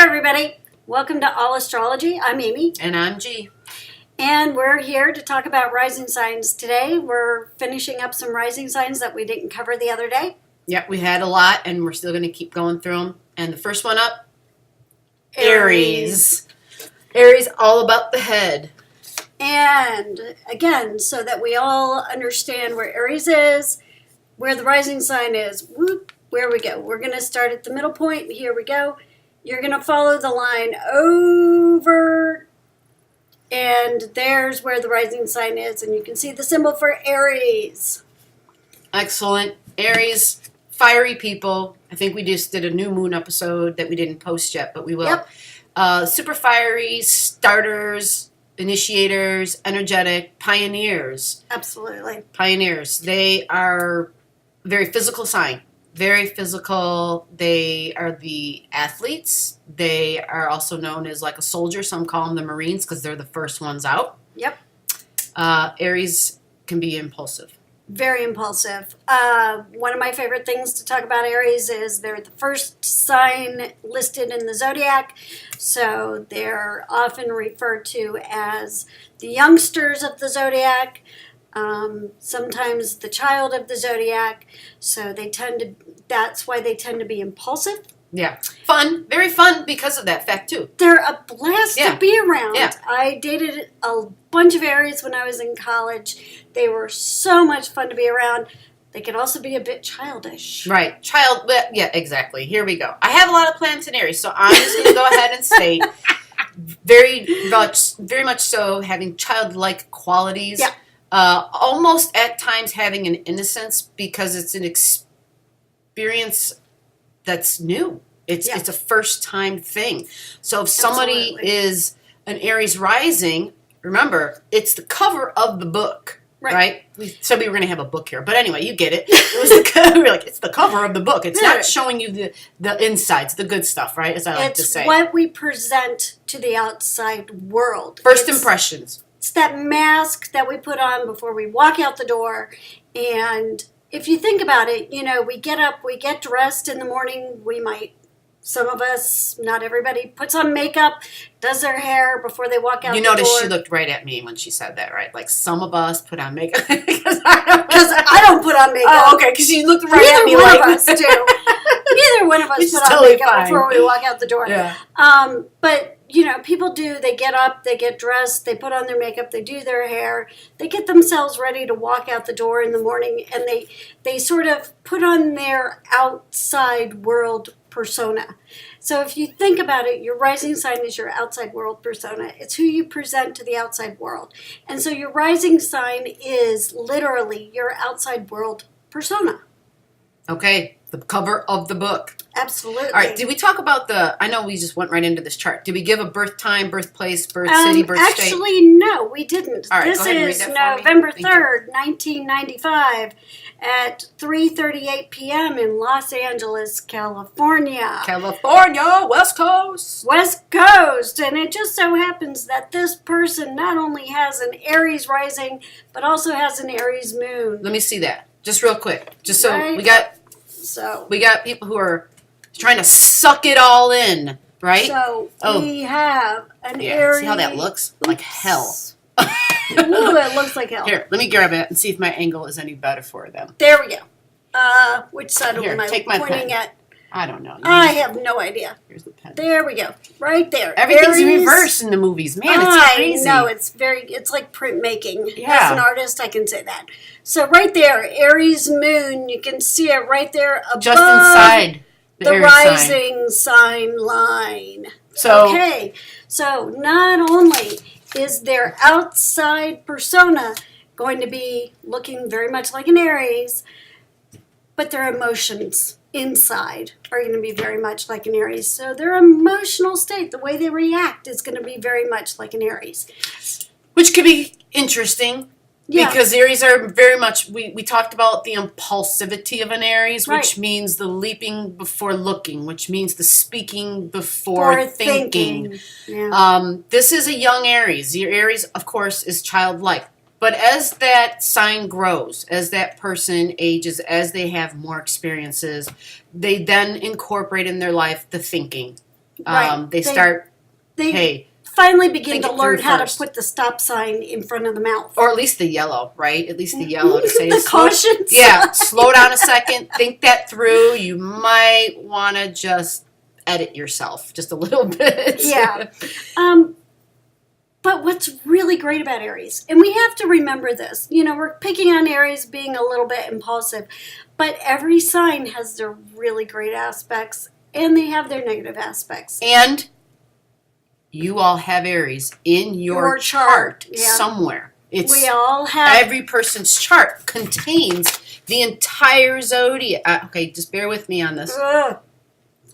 everybody. Welcome to All Astrology. I'm Amy. And I'm G. And we're here to talk about rising signs today. We're finishing up some rising signs that we didn't cover the other day. Yep, we had a lot, and we're still going to keep going through them. And the first one up, Aries. Aries, all about the head. And again, so that we all understand where Aries is, where the rising sign is, whoop, where we go. We're going to start at the middle point. Here we go. You're going to follow the line over, and there's where the rising sign is, and you can see the symbol for Aries. Excellent. Aries, fiery people. I think we just did a new moon episode that we didn't post yet, but we will. Yep. Super fiery, starters, initiators, energetic, pioneers. Absolutely. Pioneers. They are a very physical sign. Very physical. They are the athletes. They are also known as like a soldier. Some call them the Marines because they're the first ones out. Yep. Aries can be impulsive. Very impulsive. One of my favorite things to talk about Aries is they're the first sign listed in the zodiac. So they're often referred to as the youngsters of the zodiac. Sometimes the child of the zodiac. So that's why they tend to be impulsive. Yeah. Fun. Very fun because of that fact, too. They're a blast to be around. Yeah. I dated a bunch of Aries when I was in college. They were so much fun to be around. They could also be a bit childish. Right. Yeah, exactly. Here we go. I have a lot of planets in Aries, so I'm just going to go ahead and state very much so having childlike qualities. Yeah. Almost at times having an innocence because it's an experience that's new. It's a first time thing. So if somebody is an Aries rising, remember, it's the cover of the book, right? We said we were going to have a book here, but anyway, you get it. It was we're like, it's the cover of the book. It's not showing you the insides, the good stuff, right? As I like to say. It's what we present to the outside world. First impressions. It's that mask that we put on before we walk out the door. And if you think about it, we get up, we get dressed in the morning. Some of us, not everybody, puts on makeup, does their hair before they walk out the door. You noticed she looked right at me when she said that, right? Like some of us put on makeup. Because I don't put on makeup. Oh, okay, because you looked right at me like... Neither one of us do. Neither one of us put on makeup before we walk out the door. Yeah. But... people do, they get up, they get dressed, they put on their makeup, they do their hair, they get themselves ready to walk out the door in the morning, and they sort of put on their outside world persona. So if you think about it, your rising sign is your outside world persona. It's who you present to the outside world. And so your rising sign is literally your outside world persona. Okay, the cover of the book. Absolutely. All right, did we talk about I know we just went right into this chart. Did we give a birth time, birthplace, birth city, birth state? Actually, no, we didn't. All right, this go ahead and read is that for me. November 3rd, 1995 at 3:38 p.m. in Los Angeles, California. California, West Coast. West Coast. And it just so happens that this person not only has an Aries rising, but also has an Aries moon. Let me see that. Just real quick. Just so Right. we got people who are trying to suck it all in, right? So we have an Aries. See how that looks? Like hell. Ooh, it looks like hell. Here, let me grab it and see if my angle is any better for them. There we go. Which side am I take my pointing pen. at? I don't know. I have no idea. Here's the pen. There we go. Right there. Everything's in Aries. reverse in the movies. Man, it's crazy. I know. It's like printmaking. Yeah. As an artist, I can say that. So right there, Aries moon, you can see it right there above Just inside the Aries rising sign line. So, okay. So not only is their outside persona going to be looking very much like an Aries, but their emotions inside are going to be very much like an Aries. So their emotional state, the way they react, is going to be very much like an Aries. which could be interesting. Yeah. Because Aries are very much, we talked about the impulsivity of an Aries, Right. which means the leaping before looking, which means the speaking before thinking. Yeah. This is a young Aries. Your Aries, of course, is childlike. But as that sign grows, as that person ages, as they have more experiences, they then incorporate in their life the thinking. Right. They start, They hey, finally begin think to it learn through how first. to put the stop sign in front of the mouth. or at least the yellow, right? At least the yellow to say, The caution yeah, sign. slow down a second, think that through. You might want to just edit yourself just a little bit. Yeah. But what's really great about Aries, and we have to remember this, we're picking on Aries being a little bit impulsive, but every sign has their really great aspects and they have their negative aspects. And you all have Aries in your chart somewhere. We all have. Every person's chart contains the entire zodiac. Okay, just bear with me on this.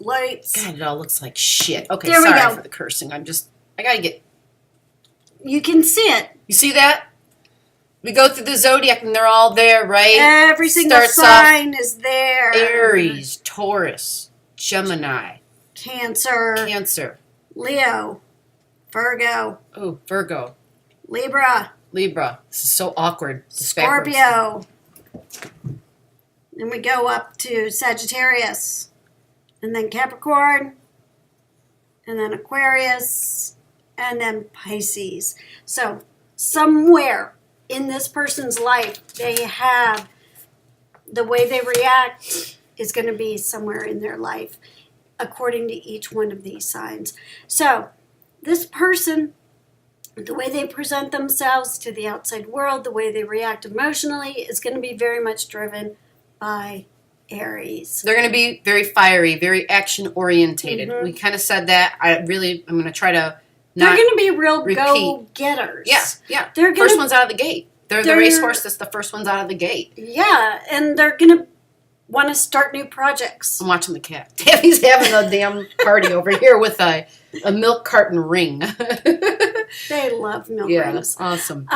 Lights. God, it all looks like shit. Okay, there sorry for the cursing. I gotta get. You can see it. You see that? We go through the zodiac and they're all there, right? Every single sign is there. Aries, Taurus, Gemini, Cancer, Leo, Virgo. Oh, Virgo. Libra. This is so awkward. Scorpio. And we go up to Sagittarius. And then Capricorn. And then Aquarius. And then Pisces. So somewhere in this person's life, they have the way they react is going to be somewhere in their life according to each one of these signs. So this person, the way they present themselves to the outside world, the way they react emotionally is going to be very much driven by Aries. They're going to be very fiery, very action orientated. We kind of said that. I'm going to try to they're going to be real repeat. Go-getters. Yeah. They're first one's out of the gate. They're the racehorse that's the first one's out of the gate. Yeah, and they're going to want to start new projects. I'm watching the cat. Tammy's having a damn party over here with a milk carton ring. They love milk rings. Awesome.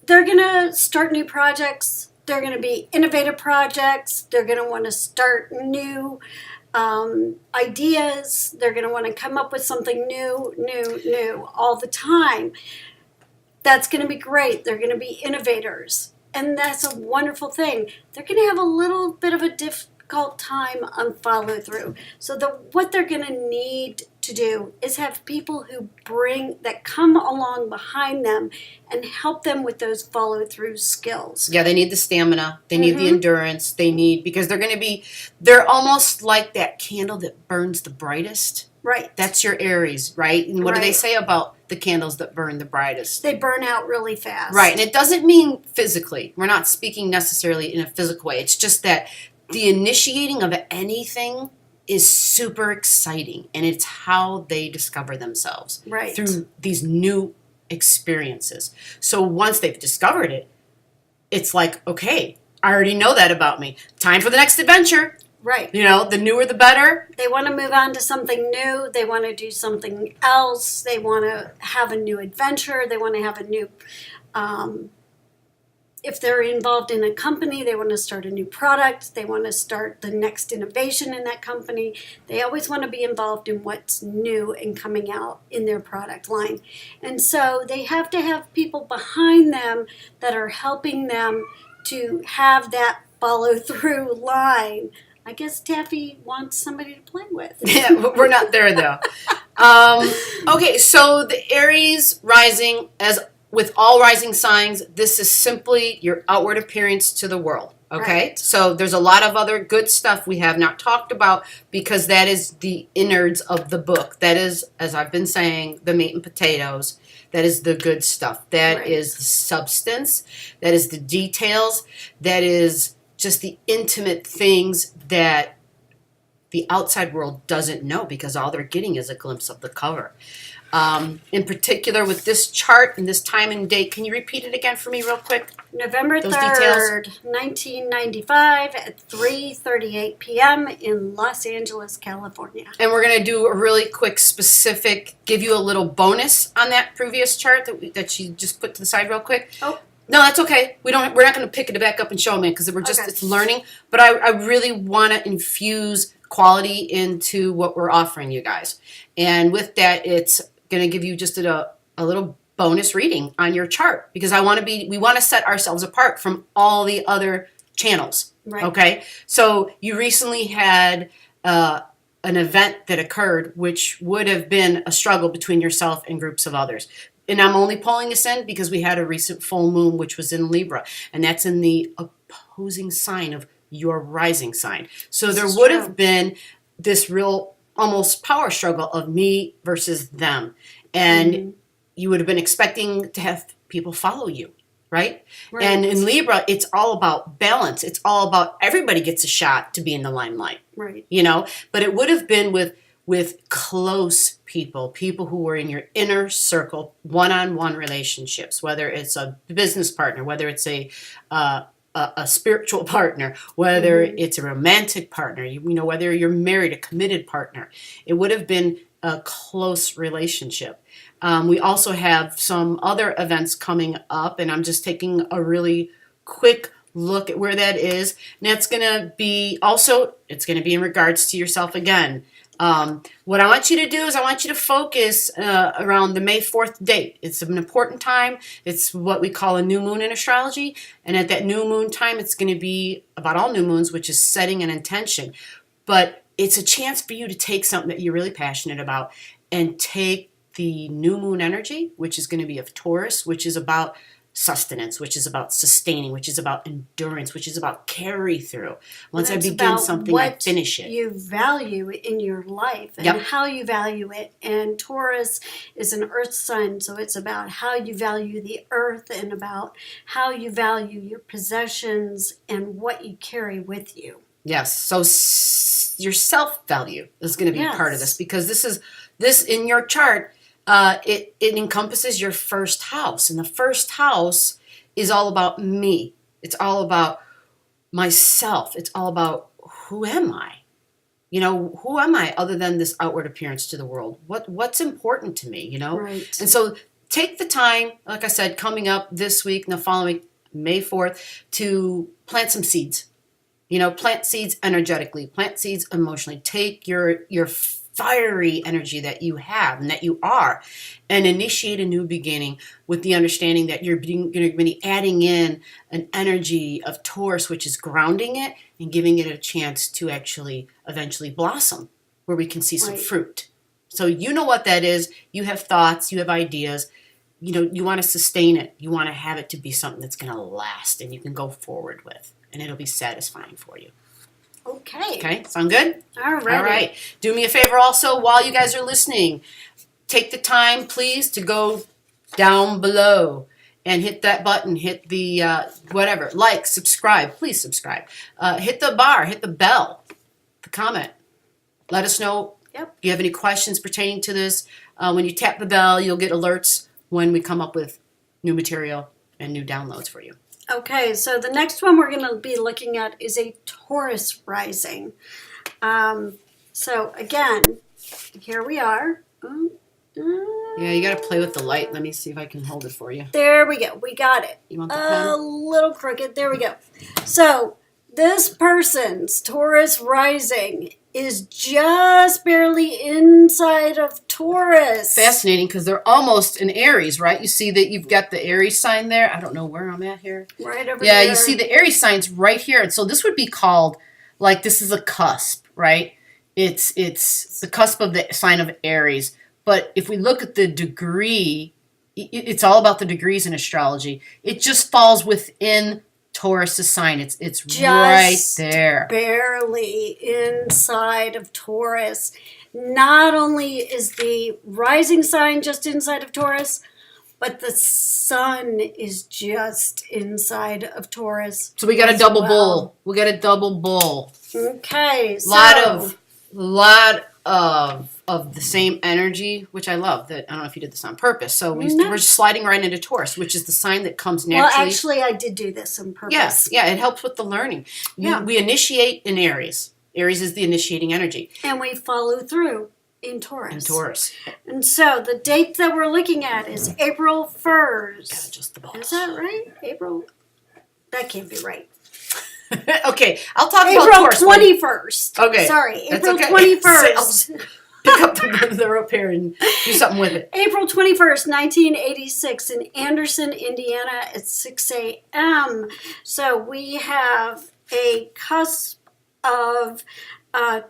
They're going to start new projects. They're going to be innovative projects. They're going to want to start new ideas. They're going to want to come up with something new all the time. That's going to be great. They're going to be innovators. And that's a wonderful thing. They're going to have a little bit of a difficult time on follow through. So what they're going to need to do is have people that come along behind them and help them with those follow through skills. Yeah, they need the stamina. They need the endurance. Because they're almost like that candle that burns the brightest. Right. That's your Aries, right? And what do they say about the candles that burn the brightest? They burn out really fast. Right. And it doesn't mean physically. We're not speaking necessarily in a physical way. It's just that the initiating of anything is super exciting. And it's how they discover themselves. Right. Through these new experiences. So once they've discovered it, it's like, okay, I already know that about me. Time for the next adventure. Right. The newer the better. They want to move on to something new. They want to do something else. They want to have a new adventure. They want to have a new, if they're involved in a company, they want to start a new product. They want to start the next innovation in that company. They always want to be involved in what's new and coming out in their product line. And so they have to have people behind them that are helping them to have that follow through line. I guess Taffy wants somebody to play with. Yeah, we're not there though. Okay, so the Aries rising, as with all rising signs, this is simply your outward appearance to the world. Okay, right. So there's a lot of other good stuff we have not talked about because that is the innards of the book. That is, as I've been saying, the meat and potatoes. That is the good stuff. That is the substance. That is the details. That is just the intimate things that the outside world doesn't know because all they're getting is a glimpse of the cover. In particular, with this chart and this time and date, can you repeat it again for me real quick? November 3rd, 1995 at 3:38 p.m. in Los Angeles, California. And we're going to do a really quick specific, give you a little bonus on that previous chart that you just put to the side real quick. Oh. No, that's okay. We're not going to pick it back up and show them it because it's learning. But I really want to infuse quality into what we're offering you guys. And with that, it's going to give you just a little bonus reading on your chart because we want to set ourselves apart from all the other channels. Right. Okay. So you recently had a an event that occurred which would have been a struggle between yourself and groups of others. And I'm only pulling this in because we had a recent full moon which was in Libra, and that's in the opposing sign of your rising sign. So there would have been this real almost power struggle of me versus them. And you would have been expecting to have people follow you, right? And in Libra, it's all about balance. It's all about everybody gets a shot to be in the limelight, you know? But it would have been with close people who were in your inner circle, one-on-one relationships, whether it's a business partner, whether it's a spiritual partner, whether it's a romantic partner, you know, whether you're married, a committed partner. It would have been a close relationship. We also have some other events coming up, and I'm just taking a really quick look at where that is. And that's going to be also, it's going to be in regards to yourself again. What I want you to do is I want you to focus around the May 4th date. It's an important time. It's what we call a new moon in astrology. And at that new moon time, it's going to be about all new moons, which is setting an intention. But it's a chance for you to take something that you're really passionate about and take the new moon energy, which is going to be of Taurus, which is about sustenance, which is about sustaining, which is about endurance, which is about carry through. Once I begin something, I finish it. You value in your life and how you value it. And Taurus is an earth sign, so it's about how you value the earth and about how you value your possessions and what you carry with you. Yes. So your self-value is going to be part of this, because this in your chart, it encompasses your first house. And the first house is all about me. It's all about myself. It's all about who am I? You know, who am I other than this outward appearance to the world? What's important to me, you know? Right. And so take the time, like I said, coming up this week and the following May 4th, to plant some seeds. You know, plant seeds energetically, plant seeds emotionally. Take your fiery energy that you have and that you are, and initiate a new beginning with the understanding that you're going to be adding in an energy of Taurus, which is grounding it and giving it a chance to actually eventually blossom, where we can see some fruit. So you know what that is. You have thoughts, you have ideas. You know, you want to sustain it. You want to have it to be something that's going to last and you can go forward with, and it'll be satisfying for you. Okay, sound good? All right. Do me a favor also, while you guys are listening, take the time, please, to go down below and hit that button, hit the whatever, like, subscribe, please subscribe. Hit the bar, hit the bell, the comment. Let us know if you have any questions pertaining to this. When you tap the bell, you'll get alerts when we come up with new material and new downloads for you. Okay, so the next one we're going to be looking at is a Taurus rising. So again, here we are. Yeah, you got to play with the light. Let me see if I can hold it for you. There we go. We got it. You want the pen? A little crooked. There we go. So this person's Taurus rising is just barely inside of Taurus. Fascinating, because they're almost in Aries, right? You see that you've got the Aries sign there. I don't know where I'm at here. Right over there. Yeah, you see the Aries signs right here. And so this would be called, like, this is a cusp, right? It's the cusp of the sign of Aries. But if we look at the degree, it's all about the degrees in astrology. It just falls within Taurus' sign. It's just right there. Barely inside of Taurus. Not only is the rising sign just inside of Taurus, but the sun is just inside of Taurus. So we got a double bull. We got a double bull. Okay. Lot of the same energy, which I love. That I don't know if you did this on purpose. So we're sliding right into Taurus, which is the sign that comes naturally. Well, actually, I did do this on purpose. Yes, yeah, it helps with the learning. We initiate in Aries. Aries is the initiating energy. And we follow through in Taurus. And so the date that we're looking at is April 1st. Gotta adjust the balls. Is that right? April? That can't be right. Okay, I'll talk about Taurus. April 21st. Okay. Sorry, April okay. 21st. Pick up the rope here and do something with it. April 21st, 1986 in Anderson, Indiana at 6 a.m. So we have a cusp of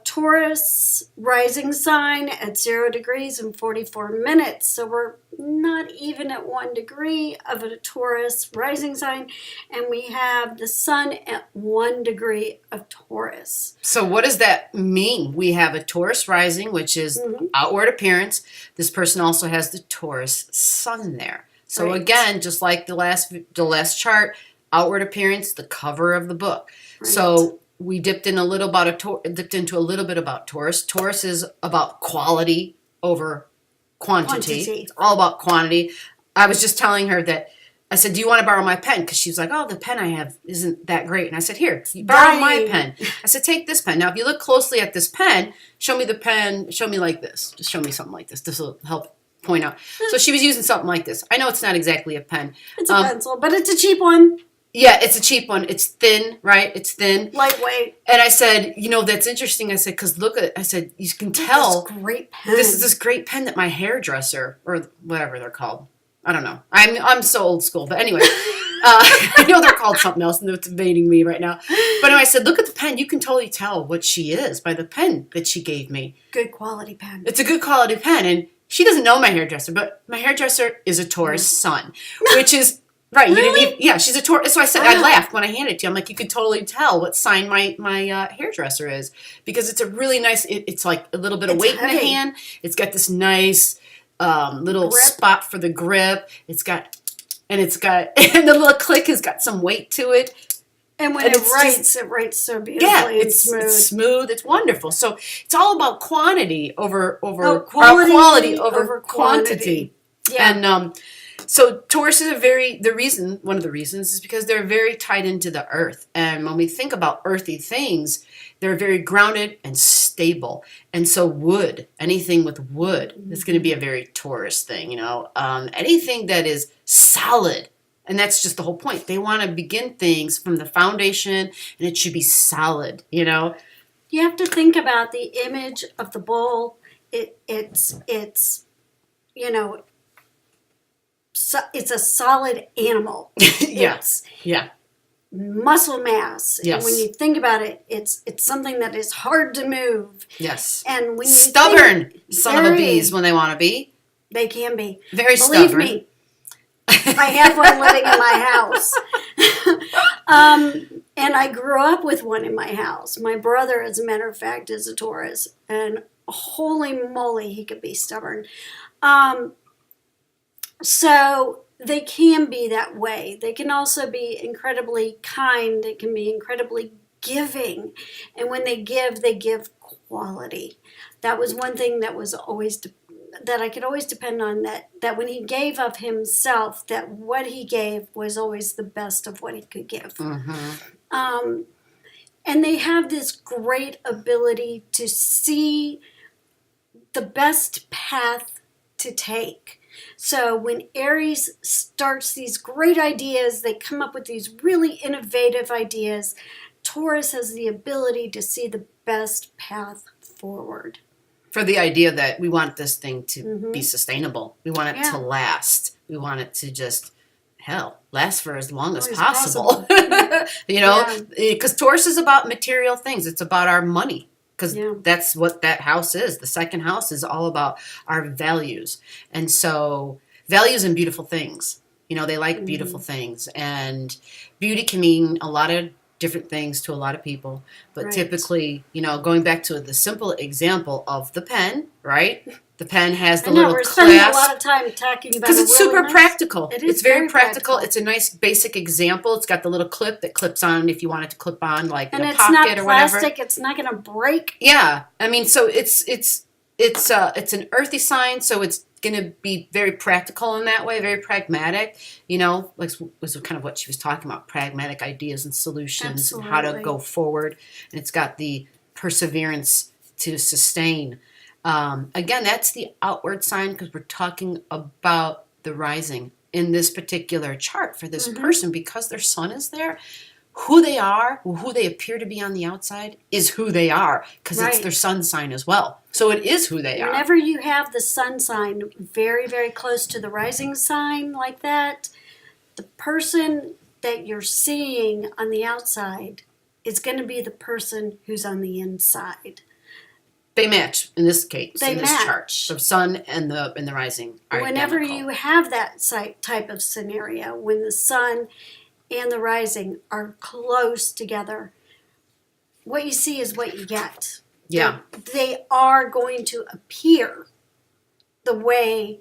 Taurus rising sign at 0 degrees and 44 minutes. So we're not even at 1 degree of a Taurus rising sign. And we have the sun at 1 degree of Taurus. So what does that mean? We have a Taurus rising, which is outward appearance. This person also has the Taurus sun there. So again, just like the last chart, outward appearance, the cover of the book. Right. So we dipped into a little bit about Taurus. Taurus is about quality over quantity. It's all about quantity. I was just telling her that I said, "Do you want to borrow my pen?" Because she's like, "Oh, the pen I have isn't that great." And I said, "Here, you borrow my pen." I said, "Take this pen." Now, if you look closely at this pen, show me the pen. Show me like this. Just show me something like this. This will help point out. So she was using something like this. I know it's not exactly a pen. It's a pencil, but it's a cheap one. Yeah, it's a cheap one. It's thin, right? It's thin. Lightweight. And I said, that's interesting. I said, because I said, you can tell. This great pen. This is this great pen that my hairdresser, or whatever they're called. I don't know. I'm so old school. But anyway, I know they're called something else, and it's evading me right now. But anyway, I said, look at the pen. You can totally tell what she is by the pen that she gave me. Good quality pen. It's a good quality pen. And she doesn't know my hairdresser, but my hairdresser is a Taurus sun, which is... Right, you didn't even, yeah, she's a Taurus. So I said, I laughed when I handed it to you. I'm like, you could totally tell what sign my hairdresser is, because it's a really nice. It's like a little bit of weight in the hand. It's got this nice little spot for the grip. And the little click has got some weight to it. And when it writes so beautifully. Yeah, it's smooth. It's smooth. It's wonderful. So it's all about quantity over quality over quantity. Yeah. And so Taurus is one of the reasons is because they're very tied into the earth. And when we think about earthy things, they're very grounded and stable. And so anything with wood is going to be a very Taurus thing, anything that is solid. And that's just the whole point. They want to begin things from the foundation, and it should be solid, You have to think about the image of the bull. It's it's a solid animal. Yes. Yeah. Muscle mass. Yes. And when you think about it, it's something that is hard to move. Yes. And when you stubborn son of a bees when they want to be. They can be. Very Believe stubborn. Me. I have one living in my house. And I grew up with one in my house. My brother, as a matter of fact, is a Taurus. And holy moly, he could be stubborn. So they can be that way. They can also be incredibly kind. They can be incredibly giving. And when they give quality. That was one thing that was always that I could always depend on, that when he gave of himself, that what he gave was always the best of what he could give. Mm-hmm. And they have this great ability to see the best path to take. So when Aries starts these great ideas, they come up with these really innovative ideas. Taurus has the ability to see the best path forward. For the idea that we want this thing to be sustainable. We want it to last. We want it to just, last for as long as possible. Because Taurus is about material things. It's about our money. Because that's what that house is. The second house is all about our values. And so values and beautiful things. They like beautiful things. And beauty can mean a lot of different things to a lot of people. But typically, going back to the simple example of the pen, right? The pen has the little clasp. We're spending a lot of time talking about it. Because it's super practical. It's very practical. It's a nice basic example. It's got the little clip that clips on if you want it to clip on like in a pocket or whatever. And it's not plastic. It's not going to break. Yeah. I mean, so it's an earthy sign, so it's going to be very practical in that way, very pragmatic, like was kind of what she was talking about, pragmatic ideas and solutions and how to go forward. And it's got the perseverance to sustain. Again, that's the outward sign because we're talking about the rising in this particular chart for this person because their sun is there. Who they are, who they appear to be on the outside is who they are because it's their sun sign as well. So it is who they are. Whenever you have the sun sign very, very close to the rising sign like that, the person that you're seeing on the outside is going to be the person who's on the inside. They match in this case. They in this match. chart. The sun and the rising are Whenever identical. you have that type of scenario, when the sun and the rising are close together, what you see is what you get. Yeah. They are going to appear the way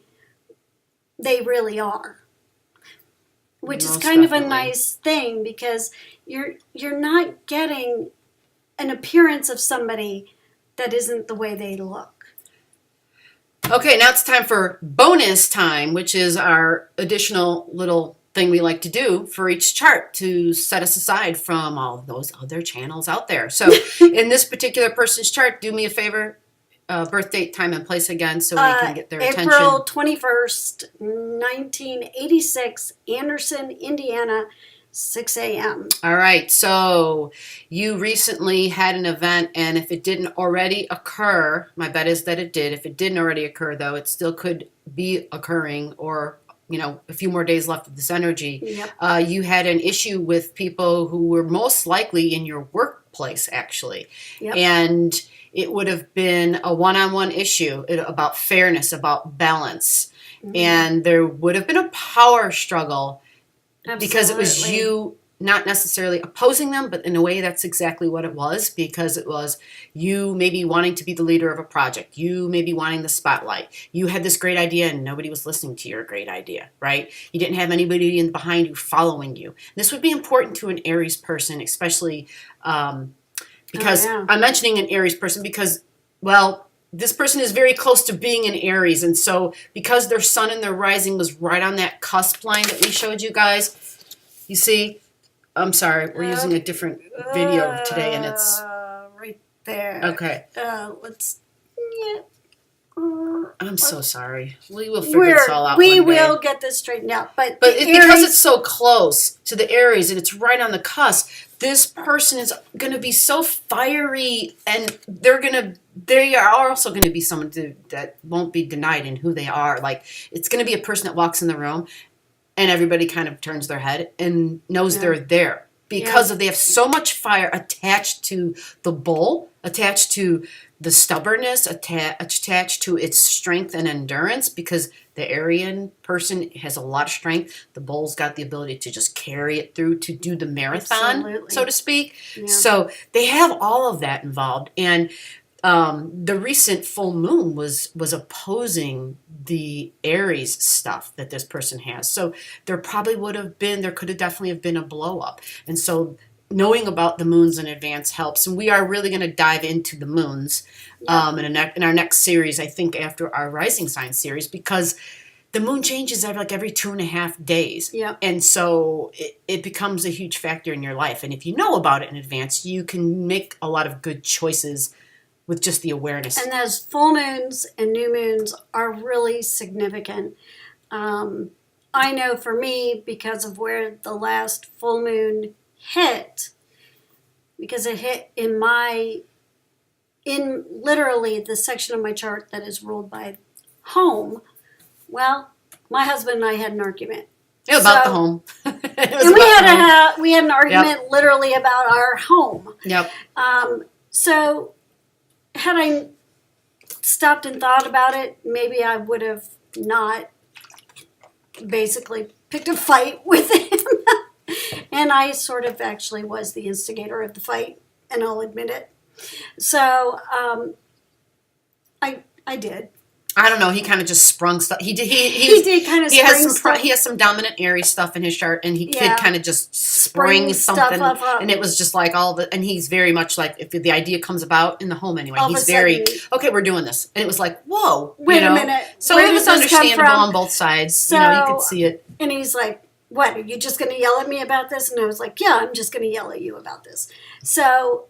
they really are, which is Most kind of a definitely. nice thing, because you're not getting an appearance of somebody that isn't the way they look. Okay, now it's time for bonus time, which is our additional little thing we like to do for each chart to set us aside from all of those other channels out there. So in this particular person's chart, do me a favor, birth date, time, and place again so we can get their attention. April 21st, 1986, Anderson, Indiana, 6 a.m. All right, so you recently had an event, and if it didn't already occur, my bet is that it did. If it didn't already occur, though, it still could be occurring, or a few more days left of this energy. Yep. You had an issue with people who were most likely in your workplace, actually. Yep. And it would have been a one-on-one issue about fairness, about balance. Mm-hmm. And there would have been a power struggle. Absolutely. Because it was you not necessarily opposing them, but in a way that's exactly what it was, because it was you maybe wanting to be the leader of a project. You maybe wanting the spotlight. You had this great idea and nobody was listening to your great idea, right? You didn't have anybody behind you following you. This would be important to an Aries person, especially because I'm mentioning an Aries person because, well, this person is very close to being an Aries. And so because their sun and their rising was right on that cusp line that we showed you guys, you see, I'm sorry, we're using a different video today and it's right there. Okay. Let's. I'm so sorry. We will figure this all out. We one day. will get this straightened out. But because it's so close to the Aries and it's right on the cusp, this person is going to be so fiery, and they are also going to be someone that won't be denied in who they are. Like, it's going to be a person that walks in the room and everybody kind of turns their head and knows they're there because they have so much fire attached to the bull, attached to the stubbornness, attached to its strength and endurance, because the Arian person has a lot of strength. The bull's got the ability to just carry it through to do the marathon, so to speak. Yeah. So they have all of that involved. And the recent full moon was opposing the Aries stuff that this person has. So there could have definitely have been a blow up. And so knowing about the moons in advance helps. And we are really going to dive into the moons in our next series, I think after our rising sign series, because the moon changes every 2.5 days. Yeah. And so it becomes a huge factor in your life. And if you know about it in advance, you can make a lot of good choices with just the awareness. And those full moons and new moons are really significant. I know for me, because of where the last full moon hit, because it hit in literally the section of my chart that is ruled by home. Well, my husband and I had an argument. About the home. We had an argument literally about our home. Yep. So had I stopped and thought about it, maybe I would have not basically picked a fight with him. And I sort of actually was the instigator of the fight, and I'll admit it. So I did. I don't know. He kind of just sprung stuff. He did kind of. He has some dominant Aries stuff in his chart, and he did kind of just spring something, and it was just like and he's very much like, if the idea comes about in the home anyway, he's very okay. We're doing this, and it was like, whoa, wait a minute. So it was understandable on both sides. So, you could see it. And he's like, "What? Are you just going to yell at me about this?" And I was like, "Yeah, I'm just going to yell at you about this." So.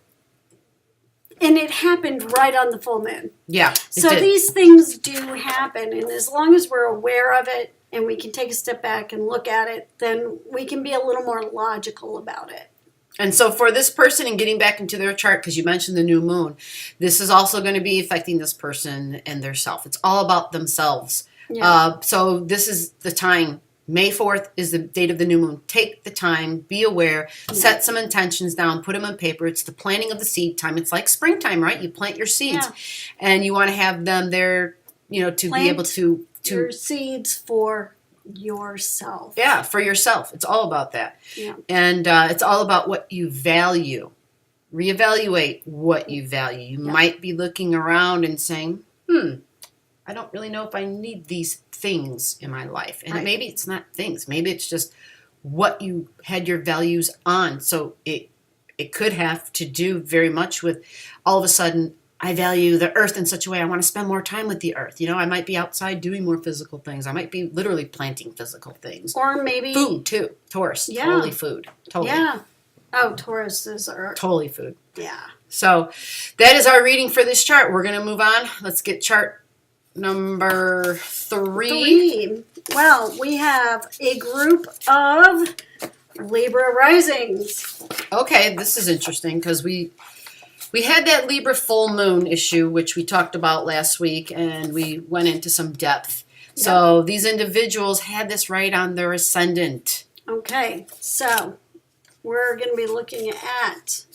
And it happened right on the full moon. Yeah. So these things do happen. And as long as we're aware of it and we can take a step back and look at it, then we can be a little more logical about it. And so for this person, and getting back into their chart, because you mentioned the new moon, this is also going to be affecting this person and their self. It's all about themselves. Yeah. So this is the time May 4th is the date of the new moon. Take the time, be aware, set some intentions down, put them on paper. It's the planting of the seed time. It's like springtime, right? You plant your seeds, and you want to have them there, to be able to your seeds for yourself. Yeah, for yourself. It's all about that. Yeah. And it's all about what you value. Reevaluate what you value. You might be looking around and saying, I don't really know if I need these things in my life. And maybe it's not things. Maybe it's just what you had your values on. So it could have to do very much with all of a sudden, I value the earth in such a way I want to spend more time with the earth. I might be outside doing more physical things. I might be literally planting physical things. Or maybe food too. Taurus. Yeah. Totally food. Totally. Yeah. Oh, Taurus is earth. Totally food. Yeah. So that is our reading for this chart. We're going to move on. Let's get chart number 3. Well, we have a group of Libra risings. Okay, this is interesting because we had that Libra full moon issue, which we talked about last week, and we went into some depth. Yep. So these individuals had this right on their ascendant. Okay, so we're going to be looking at...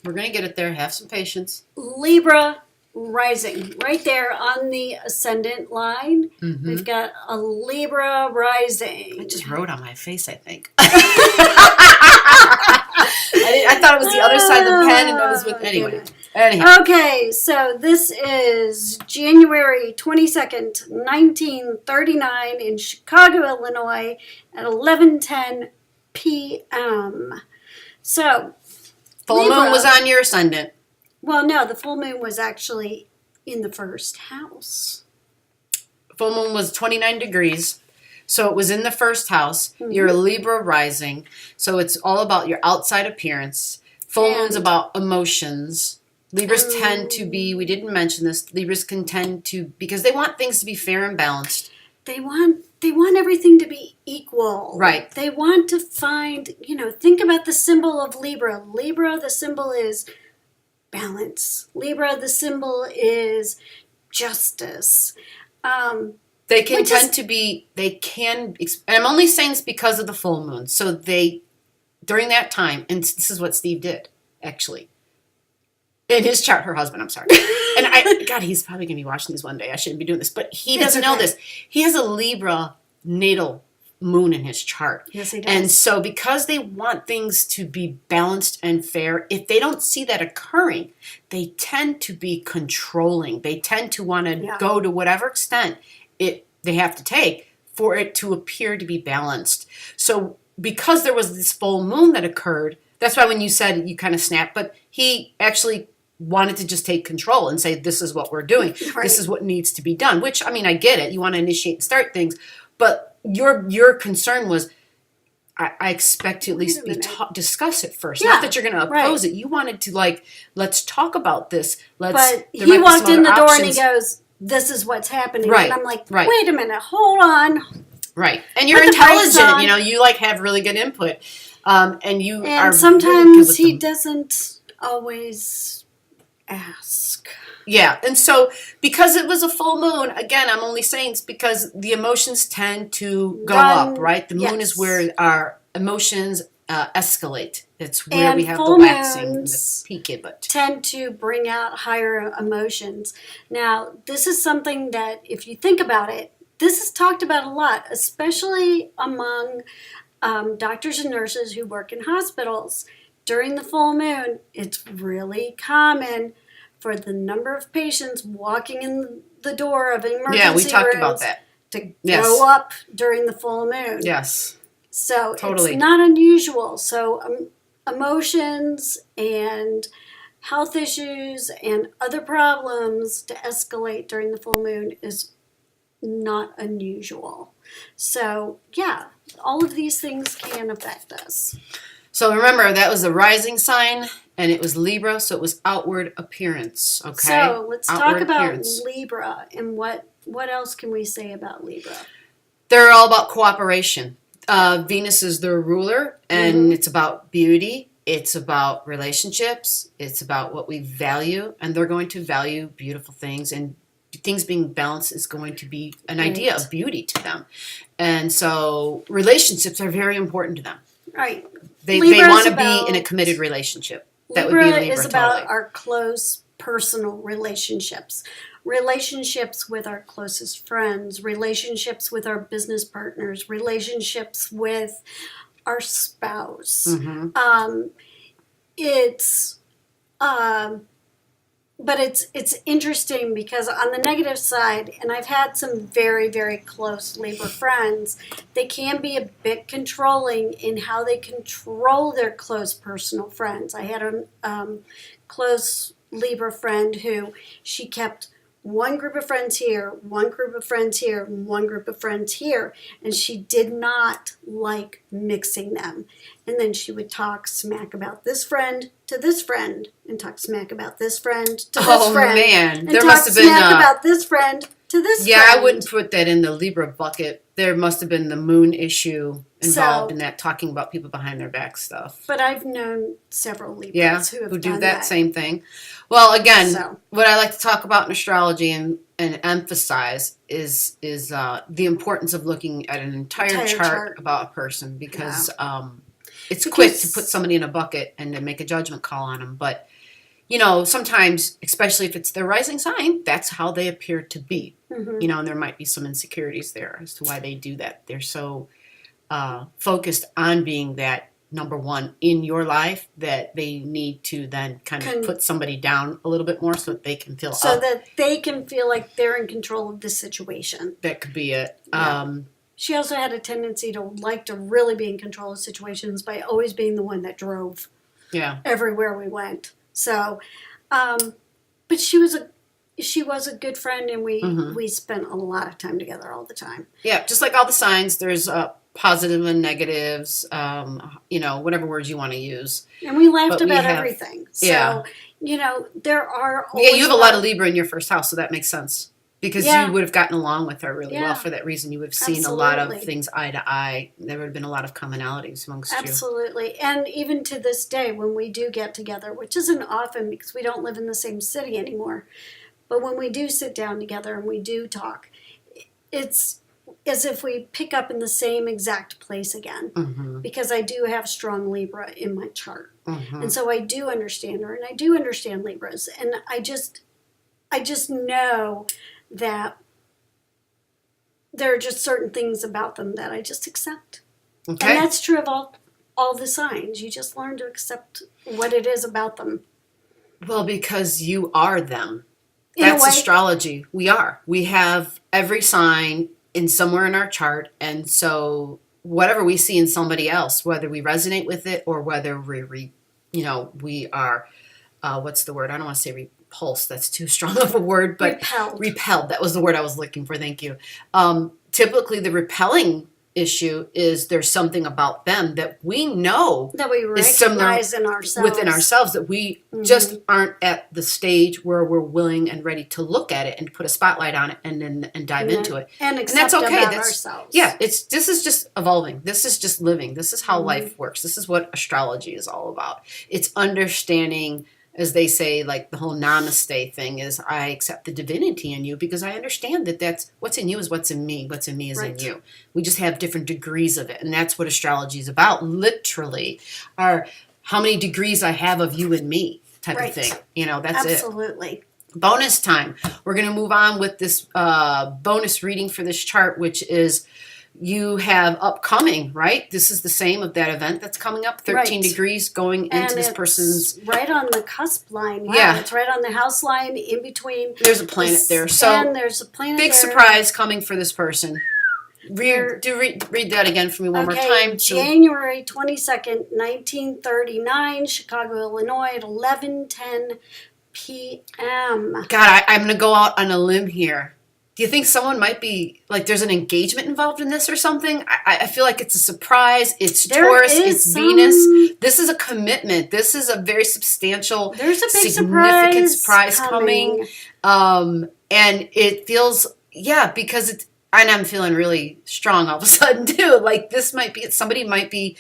We're going to get it there. Have some patience. Libra rising. Right there on the ascendant line, we've got a Libra rising. I just wrote on my face, I think. I thought it was the other side of the pen, and it was with... Anyway. Okay, so this is January 22nd, 1939 in Chicago, Illinois at 11:10 p.m. So... Full moon was on your ascendant. Well, no, the full moon was actually in the first house. Full moon was 29 degrees, so it was in the first house. You're a Libra rising, so it's all about your outside appearance. Full moon's about emotions. Libras tend to be, we didn't mention this, Libras can tend to, because they want things to be fair and balanced. They want everything to be equal. Right. They want to find, think about the symbol of Libra. Libra, the symbol is balance. Libra, the symbol is justice. They can tend to be, and I'm only saying this because of the full moon. So during that time, and this is what Steve did, actually. In his chart, her husband, I'm sorry. And God, he's probably going to be watching these one day. I shouldn't be doing this. But he doesn't know this. He has a Libra natal moon in his chart. Yes, he does. And so because they want things to be balanced and fair, if they don't see that occurring, they tend to be controlling. They tend to want to go to whatever extent they have to take for it to appear to be balanced. So because there was this full moon that occurred, that's why when you said you kind of snapped, but he actually wanted to just take control and say, this is what we're doing. Right. This is what needs to be done, which, I get it. You want to initiate and start things. But your concern was, I expect to at least discuss it first. Yeah, not that you're going to oppose it. You wanted to, let's talk about this. But he walked in the door and he goes, this is what's happening. Right. And I'm like, wait a minute, hold on. Right. And you're intelligent. You have really good input. And sometimes really he doesn't always ask. Yeah, and so because it was a full moon, again, I'm only saying it's because the emotions tend to go up, right? The moon is where our emotions escalate. It's where we have the waxing, the peak. But tend to bring out higher emotions. Now, this is something that, if you think about it, this is talked about a lot, especially among doctors and nurses who work in hospitals. During the full moon, it's really common for the number of patients walking in the door of emergency we talked about that. To go up during the full moon. Yes. So it's not unusual. So emotions and health issues and other problems to escalate during the full moon is not unusual. So, all of these things can affect us. So remember, that was the rising sign, and it was Libra, so it was outward appearance, okay? So let's talk about Libra, and what else can we say about Libra? They're all about cooperation. Venus is their ruler, and it's about beauty. It's about relationships. It's about what we value, and they're going to value beautiful things and things being balanced is going to be an idea of beauty to them. And so relationships are very important to them. Right. They want to be in a committed relationship. That would be Libra is about our close personal relationships. Relationships with our closest friends, relationships with our business partners, relationships with our spouse. Mm-hmm. But it's interesting because on the negative side, and I've had some very, very close Libra friends, they can be a bit controlling in how they control their close personal friends. I had a close Libra friend who she kept one group of friends here, one group of friends here, one group of friends here, and she did not like mixing them. And then she would talk smack about this friend to this friend, and talk smack about this friend to this friend. Oh man, and there talk must have been smack about this friend to this yeah, friend. I wouldn't put that in the Libra bucket. There must have been the moon issue involved in that, talking about people behind their back stuff. But I've known several Libras who do done that same thing. Well, again, So. what I like to talk about in astrology and emphasize is the importance of looking at an entire chart about a person, because it's quick to put somebody in a bucket and to make a judgment call on them. But, you know, sometimes, especially if it's their rising sign, that's how they appear to be. Mm-hmm. You know, and there might be some insecurities there as to why they do that. They're so focused on being that number one in your life that they need to then kind of put somebody down a little bit more so that they can feel so that they can feel like they're in control of the situation. That could be it. Yeah. She also had a tendency to like to really be in control of situations by always being the one that drove everywhere we went. So, but she was a good friend, and we spent a lot of time together all the time. Yeah, just like all the signs, there's positive and negatives, you know, whatever words you want to use. And we laughed about everything. So, you know, there are always... Yeah, you have a lot of Libra in your first house, so that makes sense. Because you would have gotten along with her really well for that reason. You would have seen a lot of things eye to eye. There would have been a lot of commonalities amongst you. Absolutely. And even to this day, when we do get together, which isn't often because we don't live in the same city anymore, but when we do sit down together and we do talk, it's as if we pick up in the same exact place again. Mm-hmm. Because I do have strong Libra in my chart. Mm-hmm. And so I do understand her, and I do understand Libras. And I just know that there are just certain things about them that I just accept. Okay. And that's true of all the signs. You just learn to accept what it is about them. Well, because you are them. That's astrology. We are. We have every sign in somewhere in our chart, and so whatever we see in somebody else, whether we resonate with it or whether we are, what's the word? I don't want to say repulsed. That's too strong of a word, but repelled. That was the word I was looking for. Thank you. Typically, the repelling issue is there's something about them that we know that we recognize in ourselves, within ourselves, that we just aren't at the stage where we're willing and ready to look at it and put a spotlight on it and dive into it. And that's okay. That's ourselves. Yeah, this is just evolving. This is just living. This is how life works. This is what astrology is all about. It's understanding, as they say, like the whole namaste thing is, I accept the divinity in you because I understand that that's what's in you is what's in me. What's in me is in you. We just have different degrees of it. And that's what astrology is about. Literally, are how many degrees I have of you and me type of thing. You know, that's Absolutely. Bonus time. We're going to move on with this bonus reading for this chart, which is you have upcoming, right? This is the same of that event that's coming up, 13 degrees going into this person's... right on the cusp line. Wow, yeah. It's right on the house line in between. There's a planet there. So there's a planet big there. surprise coming for this person. Read that again for me one more time. January 22nd, 1939, Chicago, Illinois, at 11:10 p.m. God, I'm going to go out on a limb here. Do you think someone might be, like, there's an engagement involved in this or something? I feel like it's a surprise. It's Taurus. It's Venus. This is a commitment. This is a very substantial, there's a big significant surprise coming. And it feels, because it's, and I'm feeling really strong all of a sudden, too. Like, this might be, somebody might be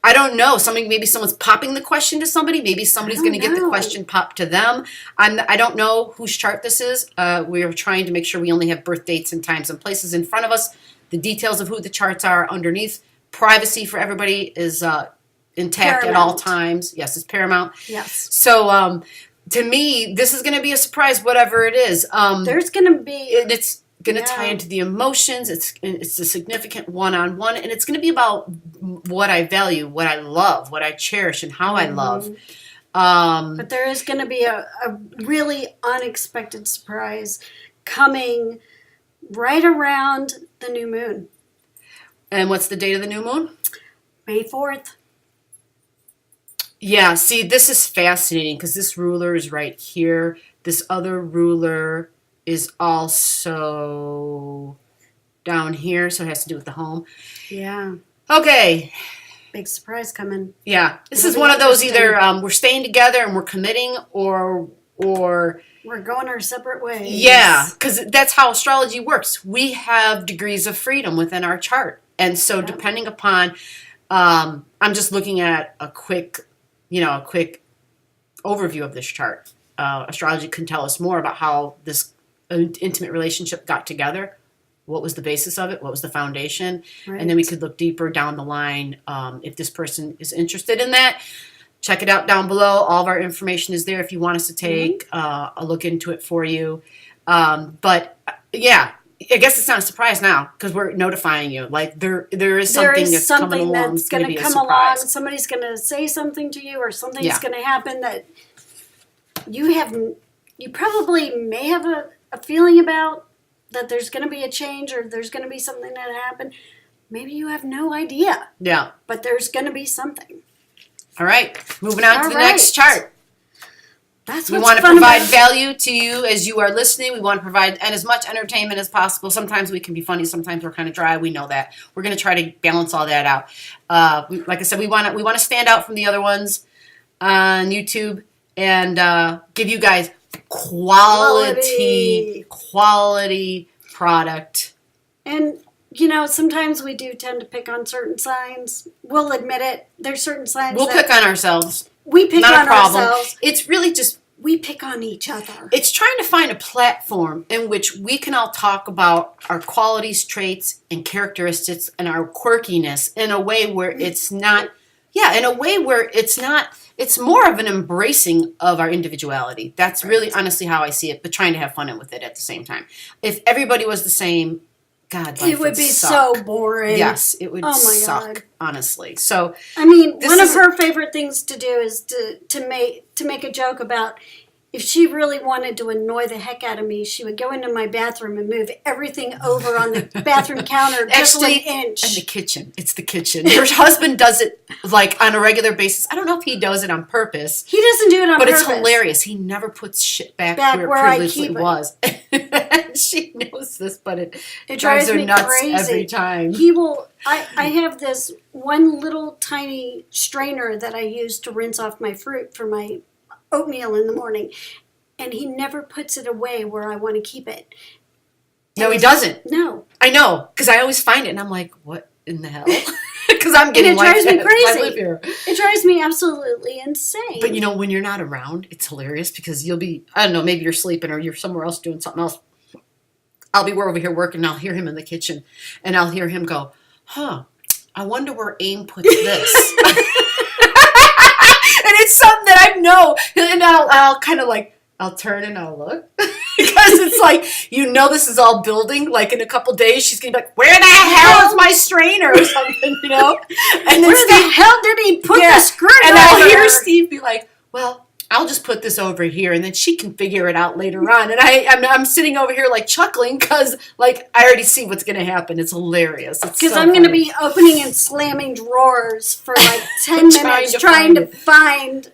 I don't know. Maybe someone's popping the question to somebody. Maybe somebody's going to get the question popped to them. I don't know whose chart this is. We are trying to make sure we only have birth dates and times and places in front of us. The details of who the charts are underneath. Privacy for everybody is intact at all times. Yes, it's paramount. Yes. So to me, this is going to be a surprise, whatever it is. There's going to be... It's going to tie into the emotions. It's a significant one-on-one, and it's going to be about what I value, what I love, what I cherish, and how I love. But there is going to be a really unexpected surprise coming right around the new moon. And what's the date of the new moon? May 4th. Yeah, see, this is fascinating because this ruler is right here. This other ruler is also down here, so it has to do with the home. Yeah. Okay. Big surprise coming. Yeah. This is one of those either we're staying together and we're committing or we're going our separate ways. Yeah, because that's how astrology works. We have degrees of freedom within our chart. And so depending upon, I'm just looking at a quick overview of this chart. Astrology can tell us more about how this intimate relationship got together. What was the basis of it? What was the foundation? Right. And then we could look deeper down the line. If this person is interested in that, check it out down below. All of our information is there if you want us to take a look into it for you. But yeah, I guess it's not a surprise now because we're notifying you. Like there is something that's coming along. That's going to come along. Somebody's going to say something to you, or something's going to happen that you probably may have a feeling about, that there's going to be a change or there's going to be something that happened. Maybe you have no idea. Yeah. But there's going to be something. All right. Moving on to the next chart. That's we want to provide value to you as you are listening. We want to provide as much entertainment as possible. Sometimes we can be funny. Sometimes we're kind of dry. We know that. We're going to try to balance all that out. Like I said, we want to stand out from the other ones on YouTube and give you guys quality product. And sometimes we do tend to pick on certain signs. We'll admit it. There's certain signs we'll pick on ourselves. We pick on ourselves. It's really just we pick on each other. It's trying to find a platform in which we can all talk about our qualities, traits, and characteristics and our quirkiness in a way where it's not it's more of an embracing of our individuality. That's really honestly how I see it, but trying to have fun with it at the same time. If everybody was the same, God, life it would be suck. so boring. Yes, it would suck, honestly. So I mean, one of her favorite things to do is to make a joke about if she really wanted to annoy the heck out of me, she would go into my bathroom and move everything over on the bathroom counter just an inch. In the kitchen. It's the kitchen. Your husband does it like on a regular basis. I don't know if he does it on purpose. He doesn't do it on purpose. But it's hilarious. He never puts shit back where it previously was. She knows this, but it drives her nuts crazy. Every time. He will. I have this one little tiny strainer that I use to rinse off my fruit for my oatmeal in the morning, and he never puts it away where I want to keep it. No, he doesn't. No. I know, because I always find it, and I'm like, what in the hell? Because I'm getting like that. It drives me crazy. I live here. It drives me absolutely insane. But when you're not around, it's hilarious because you'll be, I don't know, maybe you're sleeping or you're somewhere else doing something else. We're over here working, and I'll hear him in the kitchen, and I'll hear him go, I wonder where Aim puts this. And it's something that I know, and I'll kind of like, I'll turn and I'll look. Because it's like, this is all building, like in a couple days, she's going to be like, where the hell is my strainer or something, And then where the hell did he put the screwdriver? And I'll hear Steve be like, well, I'll just put this over here, and then she can figure it out later on. And I'm sitting over here like chuckling because like I already see what's going to happen. It's hilarious. Because I'm going to be opening and slamming drawers for like 10 minutes trying to find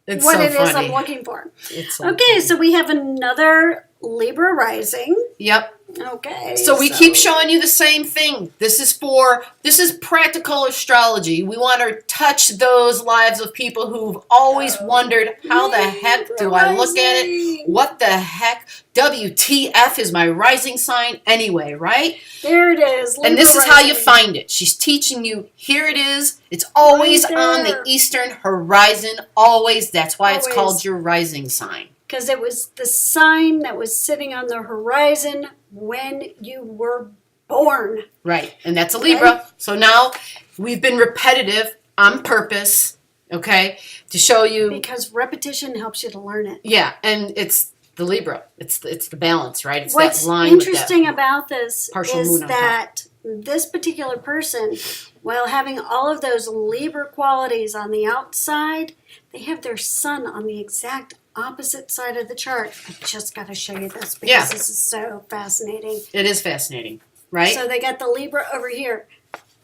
what it is I'm looking for. It's so okay, so we have another Libra rising. Yep. Okay. So we keep showing you the same thing. This is practical astrology. We want to touch those lives of people who've always wondered, how the heck do I look at it? What the heck? WTF is my rising sign anyway, right? There it is. And this is how you find it. She's teaching you, here it is. It's always on the eastern horizon. Always. That's why it's called your rising sign. Because it was the sign that was sitting on the horizon when you were born. Right. And that's a Libra. Okay. So now we've been repetitive on purpose, okay, to show you. Because repetition helps you to learn it. Yeah. And it's the Libra. It's the balance, right? It's What's that line. What's interesting about this is moon that this particular person, while having all of those Libra qualities on the outside, they have their sun on the exact opposite side of the chart. I just got to show you this because this is so fascinating. It is fascinating, right? So they got the Libra over here.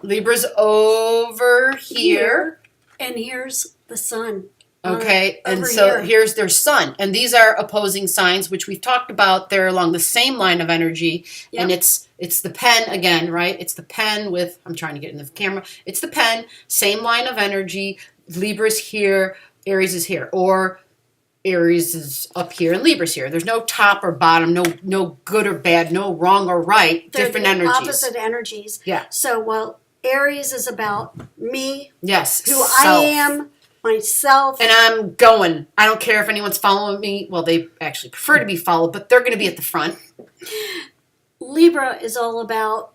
Libra's over here. And here's the sun. Okay, and so here's their sun. And these are opposing signs, which we've talked about. They're along the same line of energy. Yep. And it's the pen again, right? It's the pen with, I'm trying to get in the camera. It's the pen, same line of energy. Libra's here, Aries is here. Or Aries is up here and Libra's here. There's no top or bottom, no good or bad, no wrong or right. They're different the energies. Opposite energies. Yeah. So while Aries is about me, yes, who I am, myself, and I'm going. I don't care if anyone's following me. Well, they actually prefer to be followed, but they're going to be at the front. Libra is all about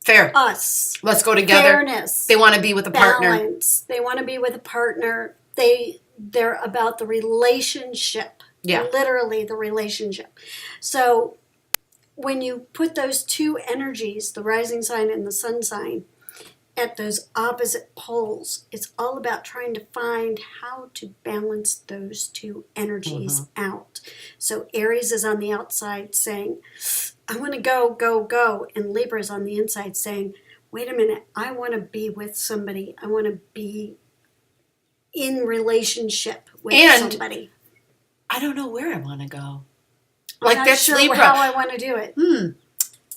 fair. Us. Let's go together. Fairness. They want to be with a partner. Balance. They want to be with a partner. They're about the relationship. Yeah. Literally the relationship. So when you put those two energies, the rising sign and the sun sign, at those opposite poles, it's all about trying to find how to balance those two energies out. So Aries is on the outside saying, I want to go, go, go. And Libra is on the inside saying, wait a minute, I want to be with somebody. I want to be in relationship with somebody. I don't know where I want to go. I'm not sure Libra. How I want to do it.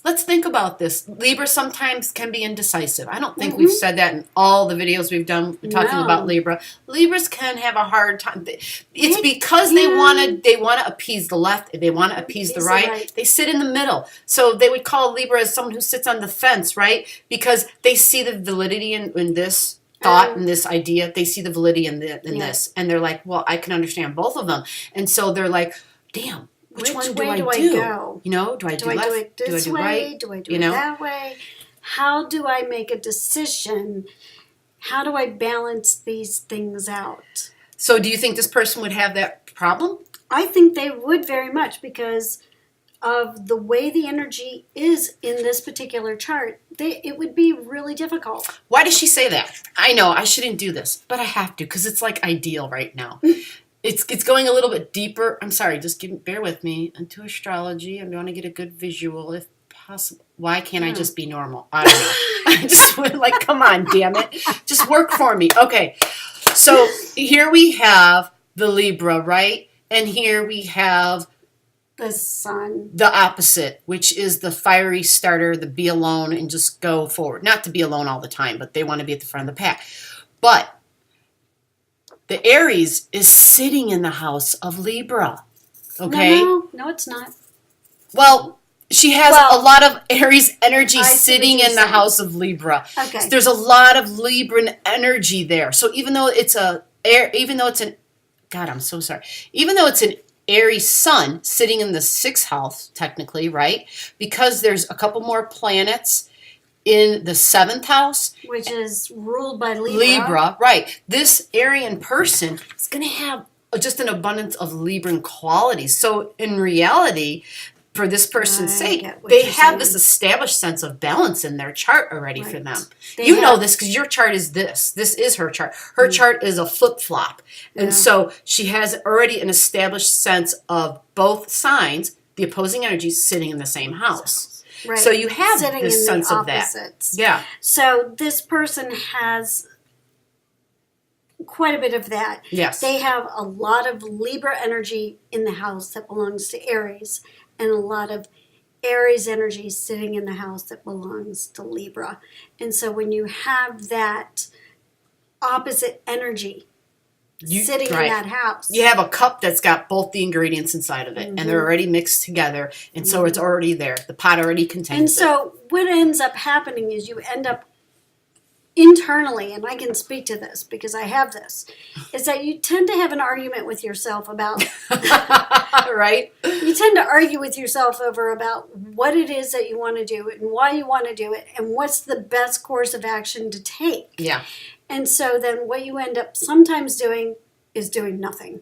Let's think about this. Libra sometimes can be indecisive. I don't think we've said that in all the videos we've done talking about Libra. Libras can have a hard time. It's because they want to appease the left. They want to appease the right. They sit in the middle. So they would call Libra as someone who sits on the fence, right? Because they see the validity in this thought and this idea. They see the validity in this. And they're like, well, I can understand both of them. And so they're like, damn. Which one do I go? You know, do I do left? Do I do it this way? Do I do it that way? How do I make a decision? How do I balance these things out? So do you think this person would have that problem? I think they would very much because of the way the energy is in this particular chart. It would be really difficult. Why does she say that? I know, I shouldn't do this, but I have to because it's like ideal right now. It's going a little bit deeper. I'm sorry, just bear with me. Into astrology, I want to get a good visual if possible. Why can't I just be normal? I don't know. I just like, come on, damn it. Just work for me. Okay. So here we have the Libra, right? And here we have the sun. The opposite, which is the fiery starter, the be alone and just go forward. Not to be alone all the time, but they want to be at the front of the pack. But the Aries is sitting in the house of Libra, okay? No, it's not. Well, she has a lot of Aries energy sitting in the house of Libra. Okay. So there's a lot of Libran energy there. So even though it's an Aries sun sitting in the 6th house, technically, right? Because there's a couple more planets in the 7th house, which is ruled by Libra. Libra, right. This Aryan person is going to have just an abundance of Libran qualities. So in reality, for this person's sake, they have this established sense of balance in their chart already for them. You know this because your chart is this. This is her chart. Her chart is a flip-flop. And so she has already an established sense of both signs, the opposing energies sitting in the same house. Right. So you have sitting this in sense the of that. Yeah. So this person has quite a bit of that. Yes. They have a lot of Libra energy in the house that belongs to Aries and a lot of Aries energy sitting in the house that belongs to Libra. And so when you have that opposite energy sitting in that house. You have a cup that's got both the ingredients inside of it, and they're already mixed together, and so it's already there. The pot already contains it. And so what ends up happening is you end up internally, and I can speak to this because I have this, is that you tend to have an argument with yourself about right? You tend to argue with yourself over about what it is that you want to do and why you want to do it and what's the best course of action to take. Yeah. And so then what you end up sometimes doing is doing nothing.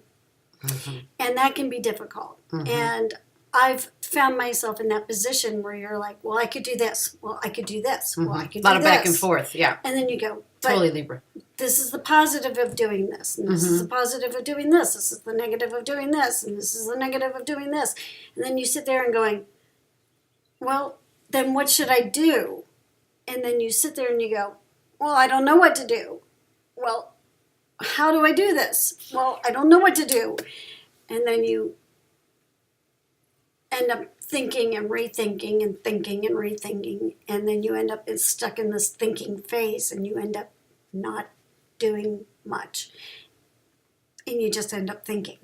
And that can be difficult. And I've found myself in that position where you're like, well, I could do this. Well, I could do this. Well, I could do this. A lot of back and forth, yeah. And then you go, totally Libra. This is the positive of doing this. And this is the positive of doing this. This is the negative of doing this. And this is the negative of doing this. And then you sit there and going, well, then what should I do? And then you sit there and you go, well, I don't know what to do. Well, how do I do this? Well, I don't know what to do. And then you end up thinking and rethinking and thinking and rethinking. And then you end up stuck in this thinking phase and you end up not doing much. And you just end up thinking.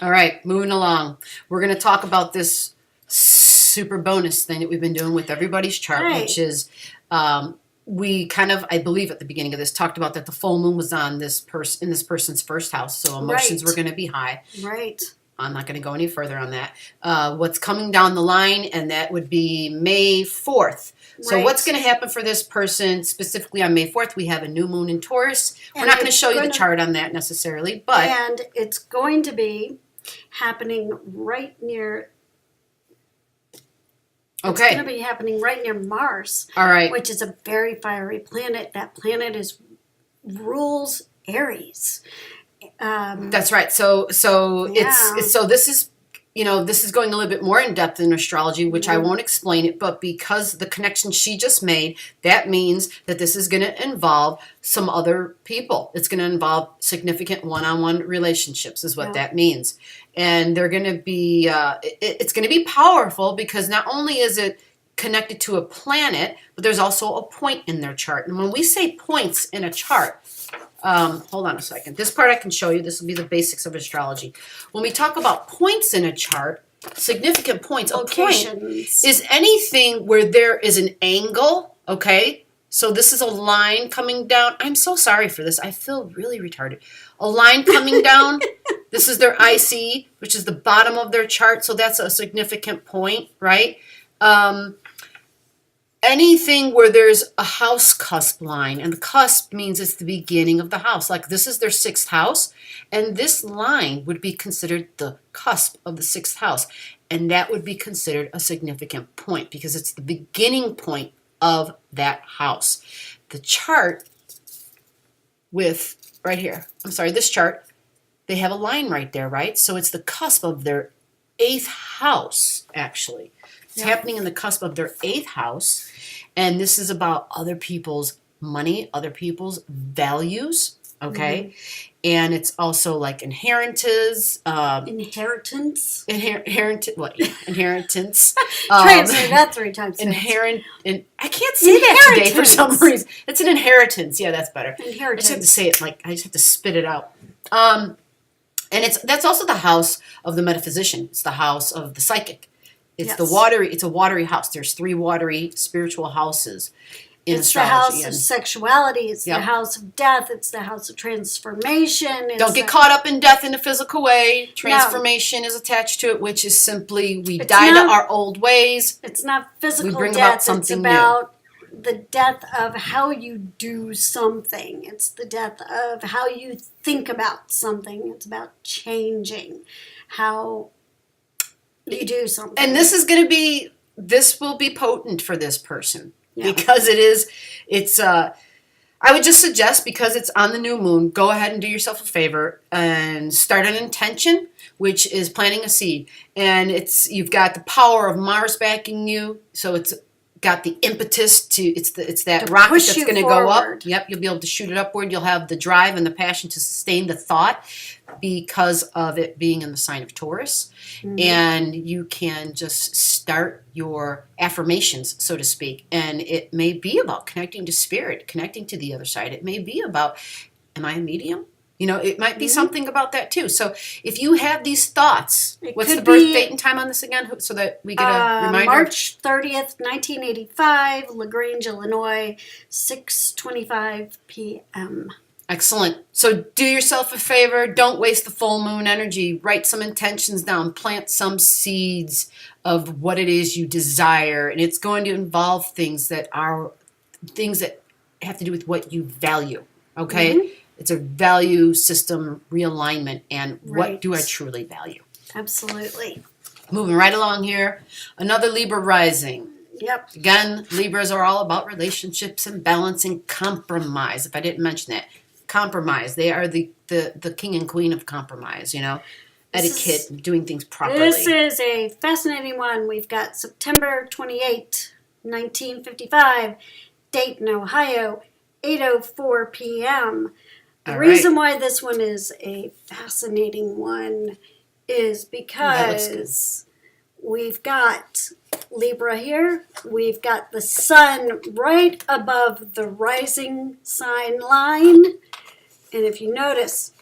All right, moving along. We're going to talk about this super bonus thing that we've been doing with everybody's chart, which is we kind of, I believe at the beginning of this, talked about that the full moon was on this in this person's first house, so emotions were going to be high. Right. I'm not going to go any further on that. What's coming down the line, and that would be May 4th. So what's going to happen for this person specifically on May 4th? We have a new moon in Taurus. We're not going to show you the chart on that necessarily, but... And it's going to be happening right near... It's going to be happening right near Mars. All right. Which is a very fiery planet. That planet rules Aries. That's right. So it's this is this is going a little bit more in depth in astrology, which I won't explain it, but because the connection she just made, that means that this is going to involve some other people. It's going to involve significant one-on-one relationships is what that means. And they're going to be it's going to be powerful because not only is it connected to a planet, but there's also a point in their chart. And when we say points in a chart, hold on a second. This part I can show you. This will be the basics of astrology. When we talk about points in a chart, significant points, a point is anything where there is an angle, okay? So this is a line coming down. I'm so sorry for this. I feel really retarded. A line coming down. This is their IC, which is the bottom of their chart. So that's a significant point, right? Anything where there's a house cusp line, and the cusp means it's the beginning of the house. Like this is their 6th house, and this line would be considered the cusp of the 6th house. And that would be considered a significant point because it's the beginning point of that house. The chart with, right here, this chart, they have a line right there, right? So it's the cusp of their 8th house, actually. It's happening in the cusp of their 8th house. And this is about other people's money, other people's values, okay? And it's also like inheritance. Inheritance? Inheritance. Try and say that 3 times. I can't say that today for some reason. It's an inheritance. Yeah, that's better. Inheritance. I just have to say it I just have to spit it out. And that's also the house of the metaphysician. It's the house of the psychic. It's it's a watery house. There's 3 watery spiritual houses in astrology. It's the house of sexuality. It's the house of death. It's the house of transformation. Don't get caught up in death in a physical way. Transformation is attached to it, which is simply we die to our old ways. It's not physical we bring death. About something it's about new. The death of how you do something. It's the death of how you think about something. It's about changing how you do something. And this will be potent for this person because I would just suggest, because it's on the new moon, go ahead and do yourself a favor and start an intention, which is planting a seed. And you've got the power of Mars backing you, so it's got the impetus to, it's that To rocket push that's you going to go up. forward. Yep, you'll be able to shoot it upward. You'll have the drive and the passion to sustain the thought because of it being in the sign of Taurus. And you can just start your affirmations, so to speak. And it may be about connecting to spirit, connecting to the other side. It may be about, am I a medium? You know, it might be something about that too. So if you have these thoughts, what's the birth date and time on this again, so that we get a reminder? March 30th, 1985, LaGrange, Illinois, 6:25 p.m. Excellent. So do yourself a favor. Don't waste the full moon energy. Write some intentions down. Plant some seeds of what it is you desire. And it's going to involve things that have to do with what you value. Okay? It's a value system realignment. And what do I truly value? Absolutely. Moving right along here. Another Libra rising. Yep. Again, Libras are all about relationships and balance and compromise. If I didn't mention that. Compromise. They are the king and queen of compromise, you know, etiquette, and doing things properly. This is a fascinating one. We've got September 28, 1955, Dayton, Ohio, 8:04 p.m. The reason why this one is a fascinating one is because we've got Libra here. We've got the sun right above the rising sign line. And if you notice,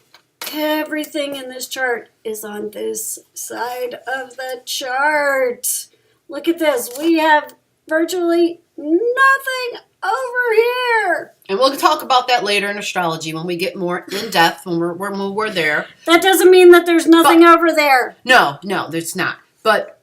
everything in this chart is on this side of the chart. Look at this. We have virtually nothing over here. And we'll talk about that later in astrology when we get more in depth, when we're there. That doesn't mean that there's nothing over there. No, there's not. But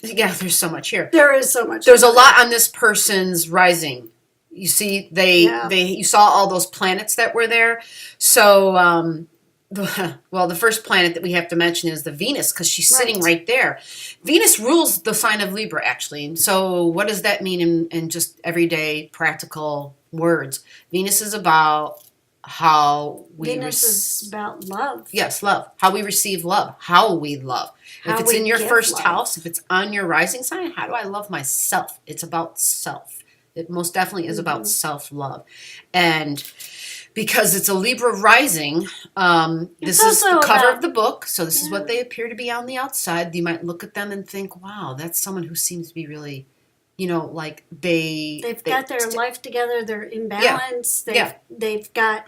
there's so much here. There is so much. There's a lot on this person's rising. You see, you saw all those planets that were there. So, the first planet that we have to mention is the Venus, because she's sitting right there. Venus rules the sign of Libra, actually. And so what does that mean in just everyday practical words? Venus is about how we is about love. Yes, love. How we receive love. How we love. If it's in your first house, if it's on your rising sign, how do I love myself? It's about self. It most definitely is about self-love. And because it's a Libra rising, this is the cover of the book. So this is what they appear to be on the outside. You might look at them and think, wow, that's someone who seems to be really, you know, like they've got their life together. They're in balance. They've got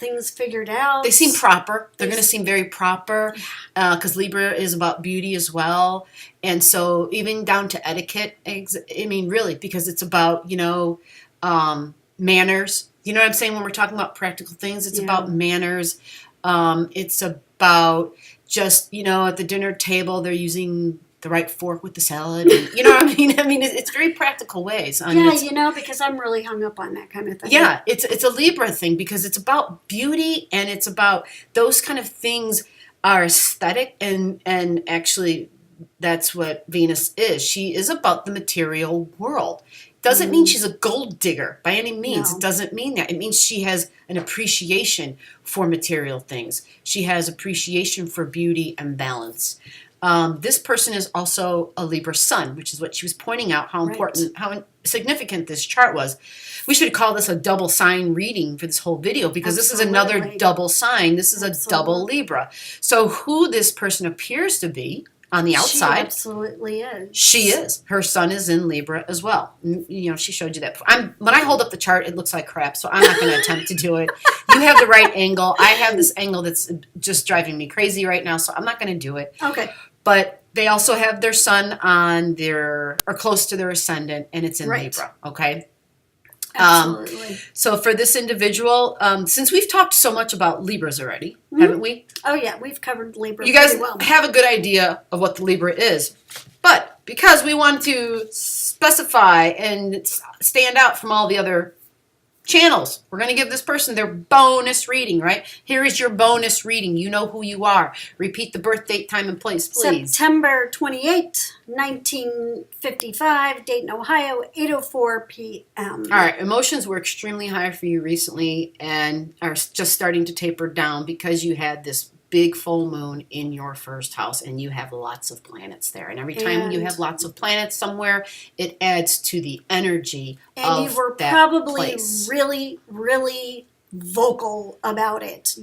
things figured out. They seem proper. They're going to seem very proper because Libra is about beauty as well. And so even down to etiquette, I mean, really, because it's about, you know, manners. You know what I'm saying? When we're talking about practical things, it's about manners. It's about just, you know, at the dinner table, they're using the right fork with the salad. And, you know what I mean? I mean, it's very practical ways. You know, because I'm really hung up on that kind of thing. Yeah, it's a Libra thing because it's about beauty and it's about those kind of things are aesthetic and actually that's what Venus is. She is about the material world. Doesn't mean she's a gold digger by any means. No. It doesn't mean that. It means she has an appreciation for material things. She has appreciation for beauty and balance. This person is also a Libra sun, which is what she was pointing out, how important, how significant this chart was. We should call this a double sign reading for this whole video because this is another double sign. This is a double Libra. So who this person appears to be on the outside. She absolutely is. She is. Her sun is in Libra as well. You know, she showed you that. When I hold up the chart, it looks like crap, so I'm not going to attempt to do it. You have the right angle. I have this angle that's just driving me crazy right now, so I'm not going to do it. Okay. But they also have their sun on or close to their ascendant, and it's in Libra, okay? Absolutely. So for this individual, since we've talked so much about Libras already, haven't we? Oh, yeah. We've covered Libra You guys pretty well. have a good idea of what the Libra is. But because we want to specify and stand out from all the other channels, we're going to give this person their bonus reading, right? Here is your bonus reading. You know who you are. Repeat the birth date, time, and place, please. September 28, 1955, Dayton, Ohio, 8:04 p.m. All right. Emotions were extremely high for you recently and are just starting to taper down because you had this big full moon in your first house, and you have lots of planets there. And every time you have lots of planets somewhere, it adds to the energy of that place. And you were probably really, really vocal about it.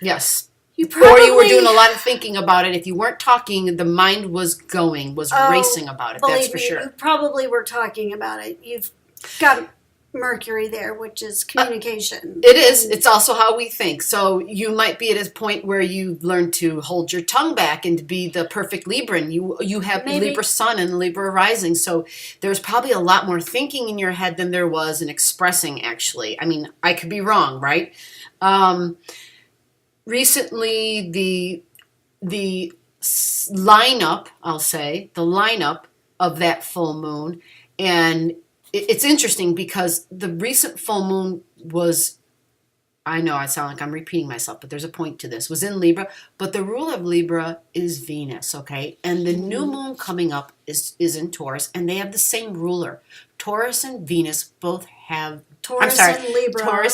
Yes. Or you were doing a lot of thinking about it. If you weren't talking, the mind was racing about it. That's for sure. You probably were talking about it. You've got Mercury there, which is communication. It is. It's also how we think. So you might be at a point where you learn to hold your tongue back and to be the perfect Libran. You have Libra Sun and Libra Rising. So there's probably a lot more thinking in your head than there was in expressing, actually. I mean, I could be wrong, right? Recently, the lineup, I'll say, the lineup of that full moon, and it's interesting because the recent full moon was, I know I sound like I'm repeating myself, but there's a point to this, was in Libra, but the ruler of Libra is Venus, okay? And the new moon coming up is in Taurus, and they have the same ruler. Taurus and Venus both have Taurus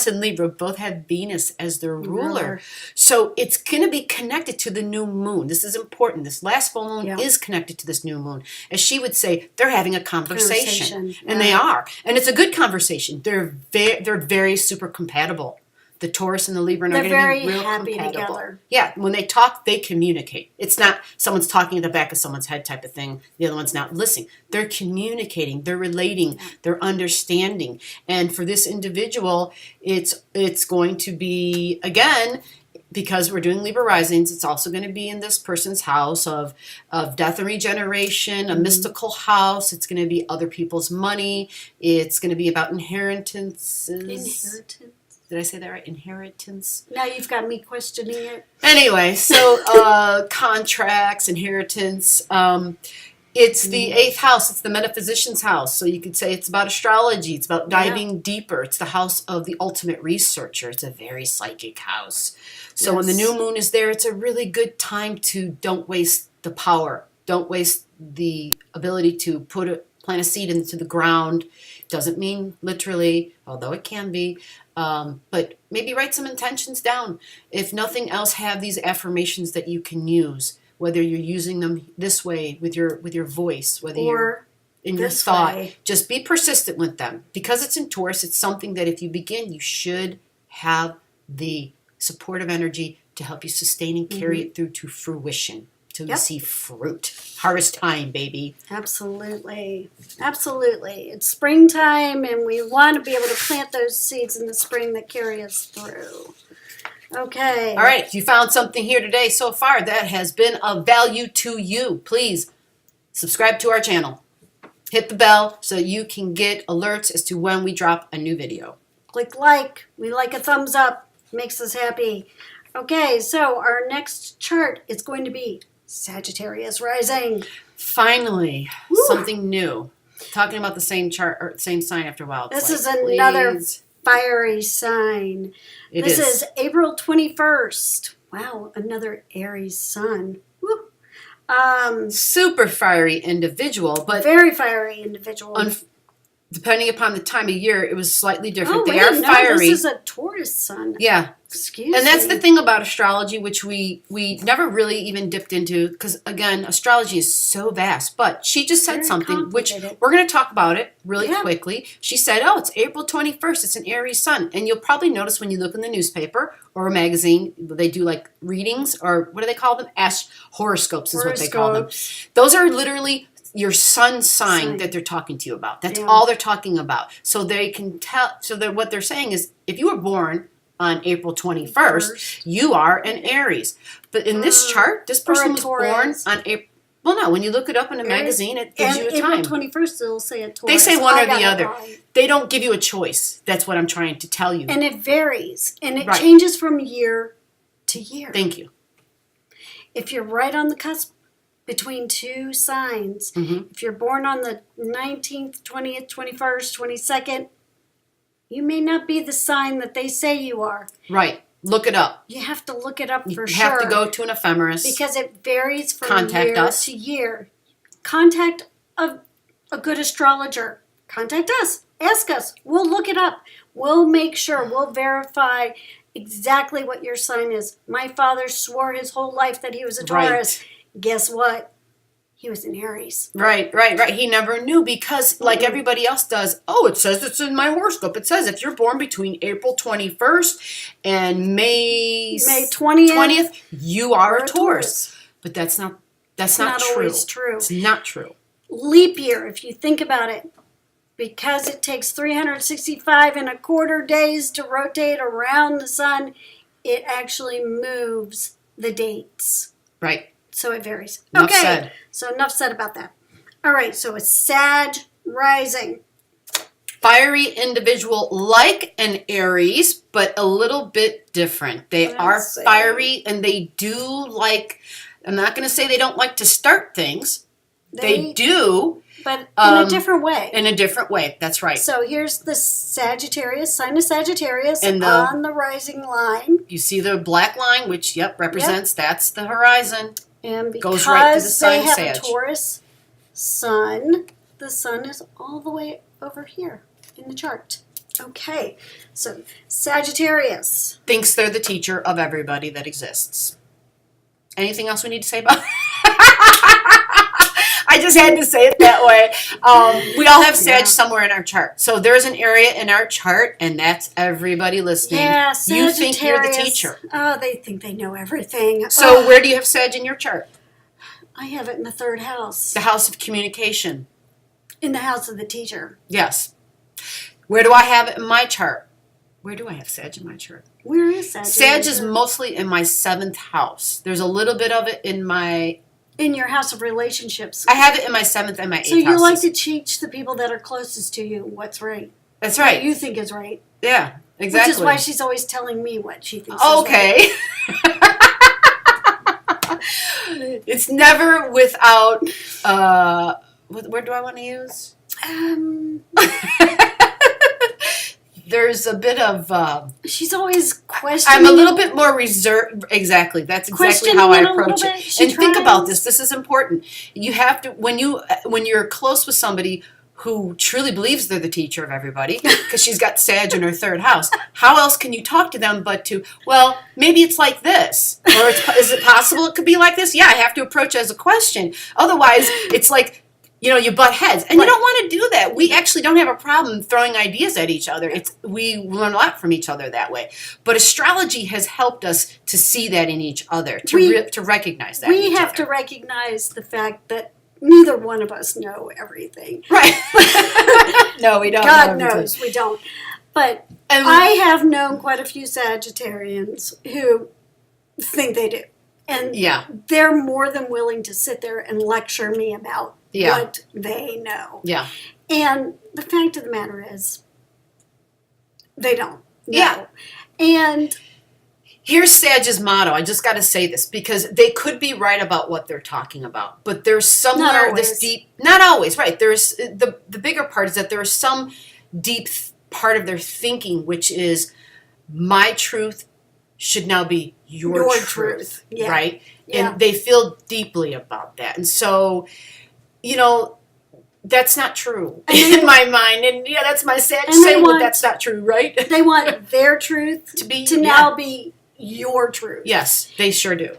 and Libra both have Venus as their ruler. So it's going to be connected to the new moon. This is important. This last full moon is connected to this new moon. As she would say, they're having a conversation. And they are. And it's a good conversation. They're very super compatible. The Taurus and the Libra are going to be real happy compatible. Together. Yeah, when they talk, they communicate. It's not someone's talking at the back of someone's head type of thing. The other one's not listening. They're communicating. They're relating. They're understanding. And for this individual, it's going to be, again, because we're doing Libra risings, it's also going to be in this person's house of death and regeneration, a mystical house. It's going to be other people's money. It's going to be about inheritances. Did I say that right? Inheritance? Now you've got me questioning it. Anyway, so contracts, inheritance. It's the 8th house. It's the metaphysician's house. So you could say it's about astrology. It's about diving deeper. It's the house of the ultimate researcher. It's a very psychic house. So when the new moon is there, it's a really good time to don't waste the power. Don't waste the ability to plant a seed into the ground. Doesn't mean literally, although it can be. But maybe write some intentions down. If nothing else, have these affirmations that you can use, whether you're using them this way with your voice, whether you're in your thought. Just be persistent with them. Because it's in Taurus, it's something that if you begin, you should have the supportive energy to help you sustain and carry it through to fruition. Till you see fruit. Harvest time, baby. Absolutely. Absolutely. It's springtime, and we want to be able to plant those seeds in the spring that carry us through. Okay. All right. If you found something here today so far that has been of value to you, please subscribe to our channel. Hit the bell so you can get alerts as to when we drop a new video. Click like. We like a thumbs up. Makes us happy. Okay, so our next chart is going to be Sagittarius rising. Finally, something new. Talking about the same chart or same sign after a while. This is another fiery sign. This is April 21st. Wow, another Aries sun. Woo. Super fiery individual, but very fiery individual. Depending upon the time of year, it was slightly different. Oh, they are fiery. This is a Taurus sun. Yeah. Excuse me. And that's the thing about astrology, which we never really even dipped into, because, again, astrology is so vast. But she just said something, which we're going to talk about it really quickly. She said, it's April 21st. It's an Aries sun. And you'll probably notice when you look in the newspaper or a magazine, they do, like, readings, or what do they call them? Horoscopes is what they call them. Those are literally your sun sign that they're talking to you about. That's all they're talking about. So they can tell. So what they're saying is, if you were born on April 21st, you are an Aries. But in this chart, this person was born on April. Well, no, when you look it up in a magazine, it gives you a time. April 21st, it'll say a Taurus. They say one or the other. They don't give you a choice. That's what I'm trying to tell you. And it varies. And it changes from year to year. Thank you. If you're right on the cusp between two signs, if you're born on the 19th, 20th, 21st, 22nd, you may not be the sign that they say you are. Right. Look it up. You have to look it up for sure. You have to go to an ephemeris. Because it varies from year to year. Contact a good astrologer. Contact us. Ask us. We'll look it up. We'll make sure. We'll verify exactly what your sign is. My father swore his whole life that he was a Taurus. Right. Guess what? He was in Aries. Right. He never knew because, like everybody else does, it says it's in my horoscope. It says if you're born between April 21st and May 20th, you are a Taurus. But that's not true. Always true. It's not true. Leap year, if you think about it, because it takes 365 and a quarter days to rotate around the sun, it actually moves the dates. Right. So it varies. Enough said. So enough said about that. All right, so it's Sag rising. Fiery individual like an Aries, but a little bit different. They are fiery and they do like, I'm not going to say they don't like to start things. They do. But in a different way. In a different way, that's right. So here's the Sagittarius, sign of Sagittarius on the rising line. You see the black line, which, represents, that's the horizon. And because goes right to the sign they have Sag. a Taurus sun, the sun is all the way over here in the chart. Okay, so Sagittarius. Thinks they're the teacher of everybody that exists. Anything else we need to say about it? I just had to say it that way. We all have Sag somewhere in our chart. So there's an area in our chart, and that's everybody listening. Yeah, you think you're the teacher. Oh, they think they know everything. So where do you have Sag in your chart? I have it in the third house. The house of communication. In the house of the teacher. Yes. Where do I have it in my chart? Where do I have Sag in my chart? Where is Sag? Sag is mostly in my 7th house. There's a little bit of it in my... In your house of relationships. I have it in my 7th and my 8th house. So you like to teach the people that are closest to you what's right. That's right. What you think is right. Yeah, exactly. Which is why she's always telling me what she thinks okay. is right. It's never without, where do I want to use? There's a bit of... she's always questioning. I'm a little bit more reserved. Exactly. That's exactly how I approach it. And think about this. This is important. You have to, when you're close with somebody who truly believes they're the teacher of everybody, because she's got Sag in her 3rd house, how else can you talk to them but to, well, maybe it's like this. Or is it possible it could be like this? Yeah, I have to approach it as a question. Otherwise, it's like, you butt heads. And you don't want to do that. We actually don't have a problem throwing ideas at each other. We learn a lot from each other that way. But astrology has helped us to see that in each other, to recognize that in each other. We have to recognize the fact that neither one of us know everything. Right. No, we don't. God knows we don't. But I have known quite a few Sagittarians who think they do. And they're more than willing to sit there and lecture me about what they know. Yeah. And the fact of the matter is, they don't know. Yeah. And here's Sag's motto. I just got to say this because they could be right about what they're talking about, but there's somewhere this deep. Not always, right? There's the bigger part is that there's some deep part of their thinking, which is my truth should now be your truth, right? Yeah. And they feel deeply about that, and so. That's not true in my mind. And that's my Sag saying that that's not true, right? They want their truth to now be your truth. Yes, they sure do.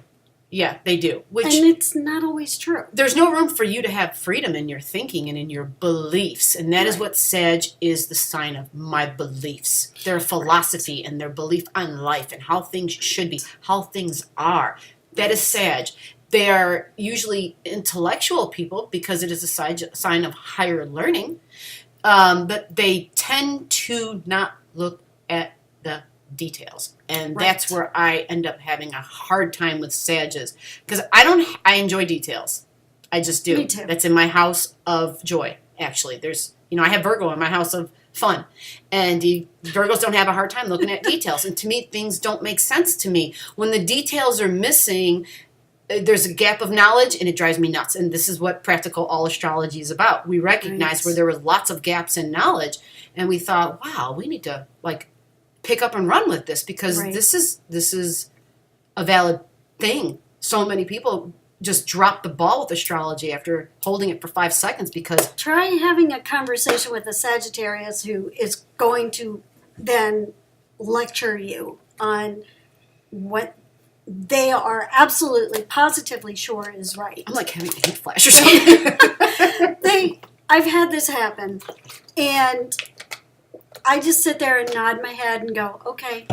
Yeah, they do. And it's not always true. There's no room for you to have freedom in your thinking and in your beliefs. And that is what Sag is, the sign of my beliefs. Their philosophy and their belief on life and how things should be, how things are. That is Sag. They are usually intellectual people because it is a sign of higher learning, but they tend to not look at the details. And that's where I end up having a hard time with Sages because I enjoy details. I just do. Me too. That's in my house of joy, actually. There's, I have Virgo in my house of fun. And Virgos don't have a hard time looking at details. And to me, things don't make sense to me. When the details are missing, there's a gap of knowledge and it drives me nuts. And this is what practical all astrology is about. We recognize where there were lots of gaps in knowledge and we thought, wow, we need to pick up and run with this because this is a valid thing. So many people just drop the ball with astrology after holding it for 5 seconds because... Try having a conversation with a Sagittarius who is going to then lecture you on what they are absolutely, positively sure is right. I'm like having a heat flash or something. I've had this happen, and I just sit there and nod my head and go, okay.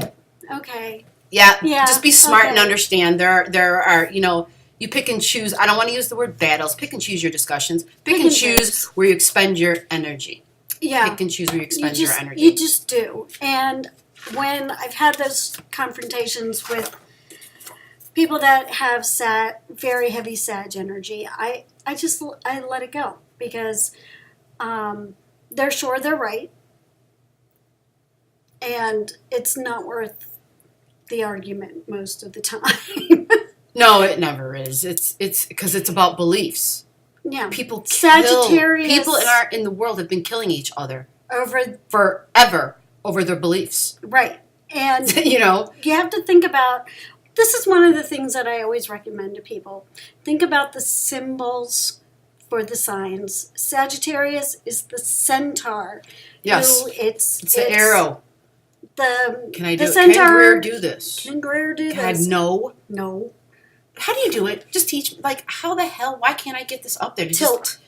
Yeah, Yeah, just be smart and okay. understand. There are, you pick and choose. I don't want to use the word battles. Pick and choose your discussions. Pick and choose where you expend your energy. Yeah. Pick and choose where you expend your energy. You just do. And when I've had those confrontations with people that have very heavy Sag energy, I let it go because they're sure they're right, and it's not worth the argument most of the time. No, it never is. It's because it's about beliefs. Yeah, People Sagittarius. People in the world have been killing each other forever over their beliefs. Right, and you have to think about. This is one of the things that I always recommend to people. Think about the symbols for the signs. Sagittarius is the centaur. Yes, it's the arrow. Can Greer do this? Can Greer do this? No. How do you do it? Just teach. Like, how the hell? Why can't I get this up there? Tilt.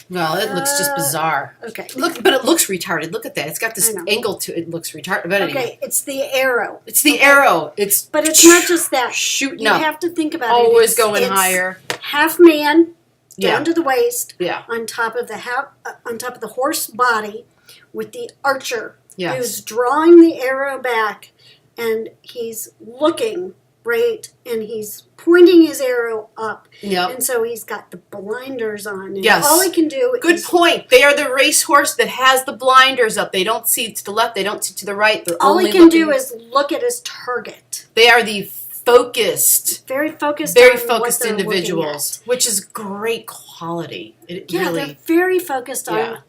Well, it looks just bizarre. Okay. But it looks retarded. Look at that. It's got this angle to it. It looks retarded. But anyway. Okay, it's the arrow. It's the arrow. But it's not just that. Shooting up. You have to think about Always going higher. Half man, down to the waist. Yeah. On top of the horse body, with the archer who's drawing the arrow back, and he's looking right, and he's pointing his arrow up. Yep. And so he's got the blinders on. And yes. all he can do Good point. They are the racehorse that has the blinders up. They don't see to the left. They don't see to the right. They're all only he can do is look at his target. They are the very focused individuals, which is great quality. They're very focused on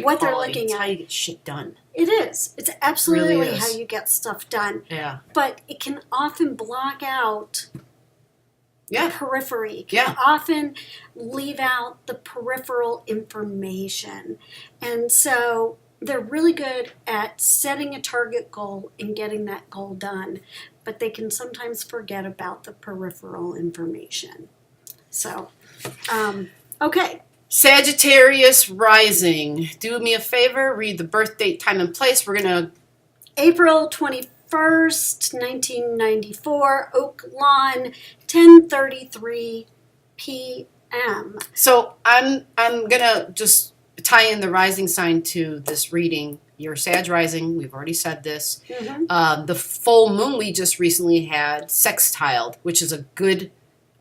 what they're looking at. It's how you get shit done. It is. It's absolutely really how you get stuff done. Yeah. But it can often block out the periphery. It can often leave out the peripheral information. And so they're really good at setting a target goal and getting that goal done. But they can sometimes forget about the peripheral information. So, okay. Sagittarius rising. Do me a favor, read the birth date, time, and place. We're going to... April 21st, 1994, Oak Lawn, 10:33 p.m. So I'm going to just tie in the rising sign to this reading. Your Sag rising, we've already said this. Mm-hmm. The full moon we just recently had sextiled, which is a good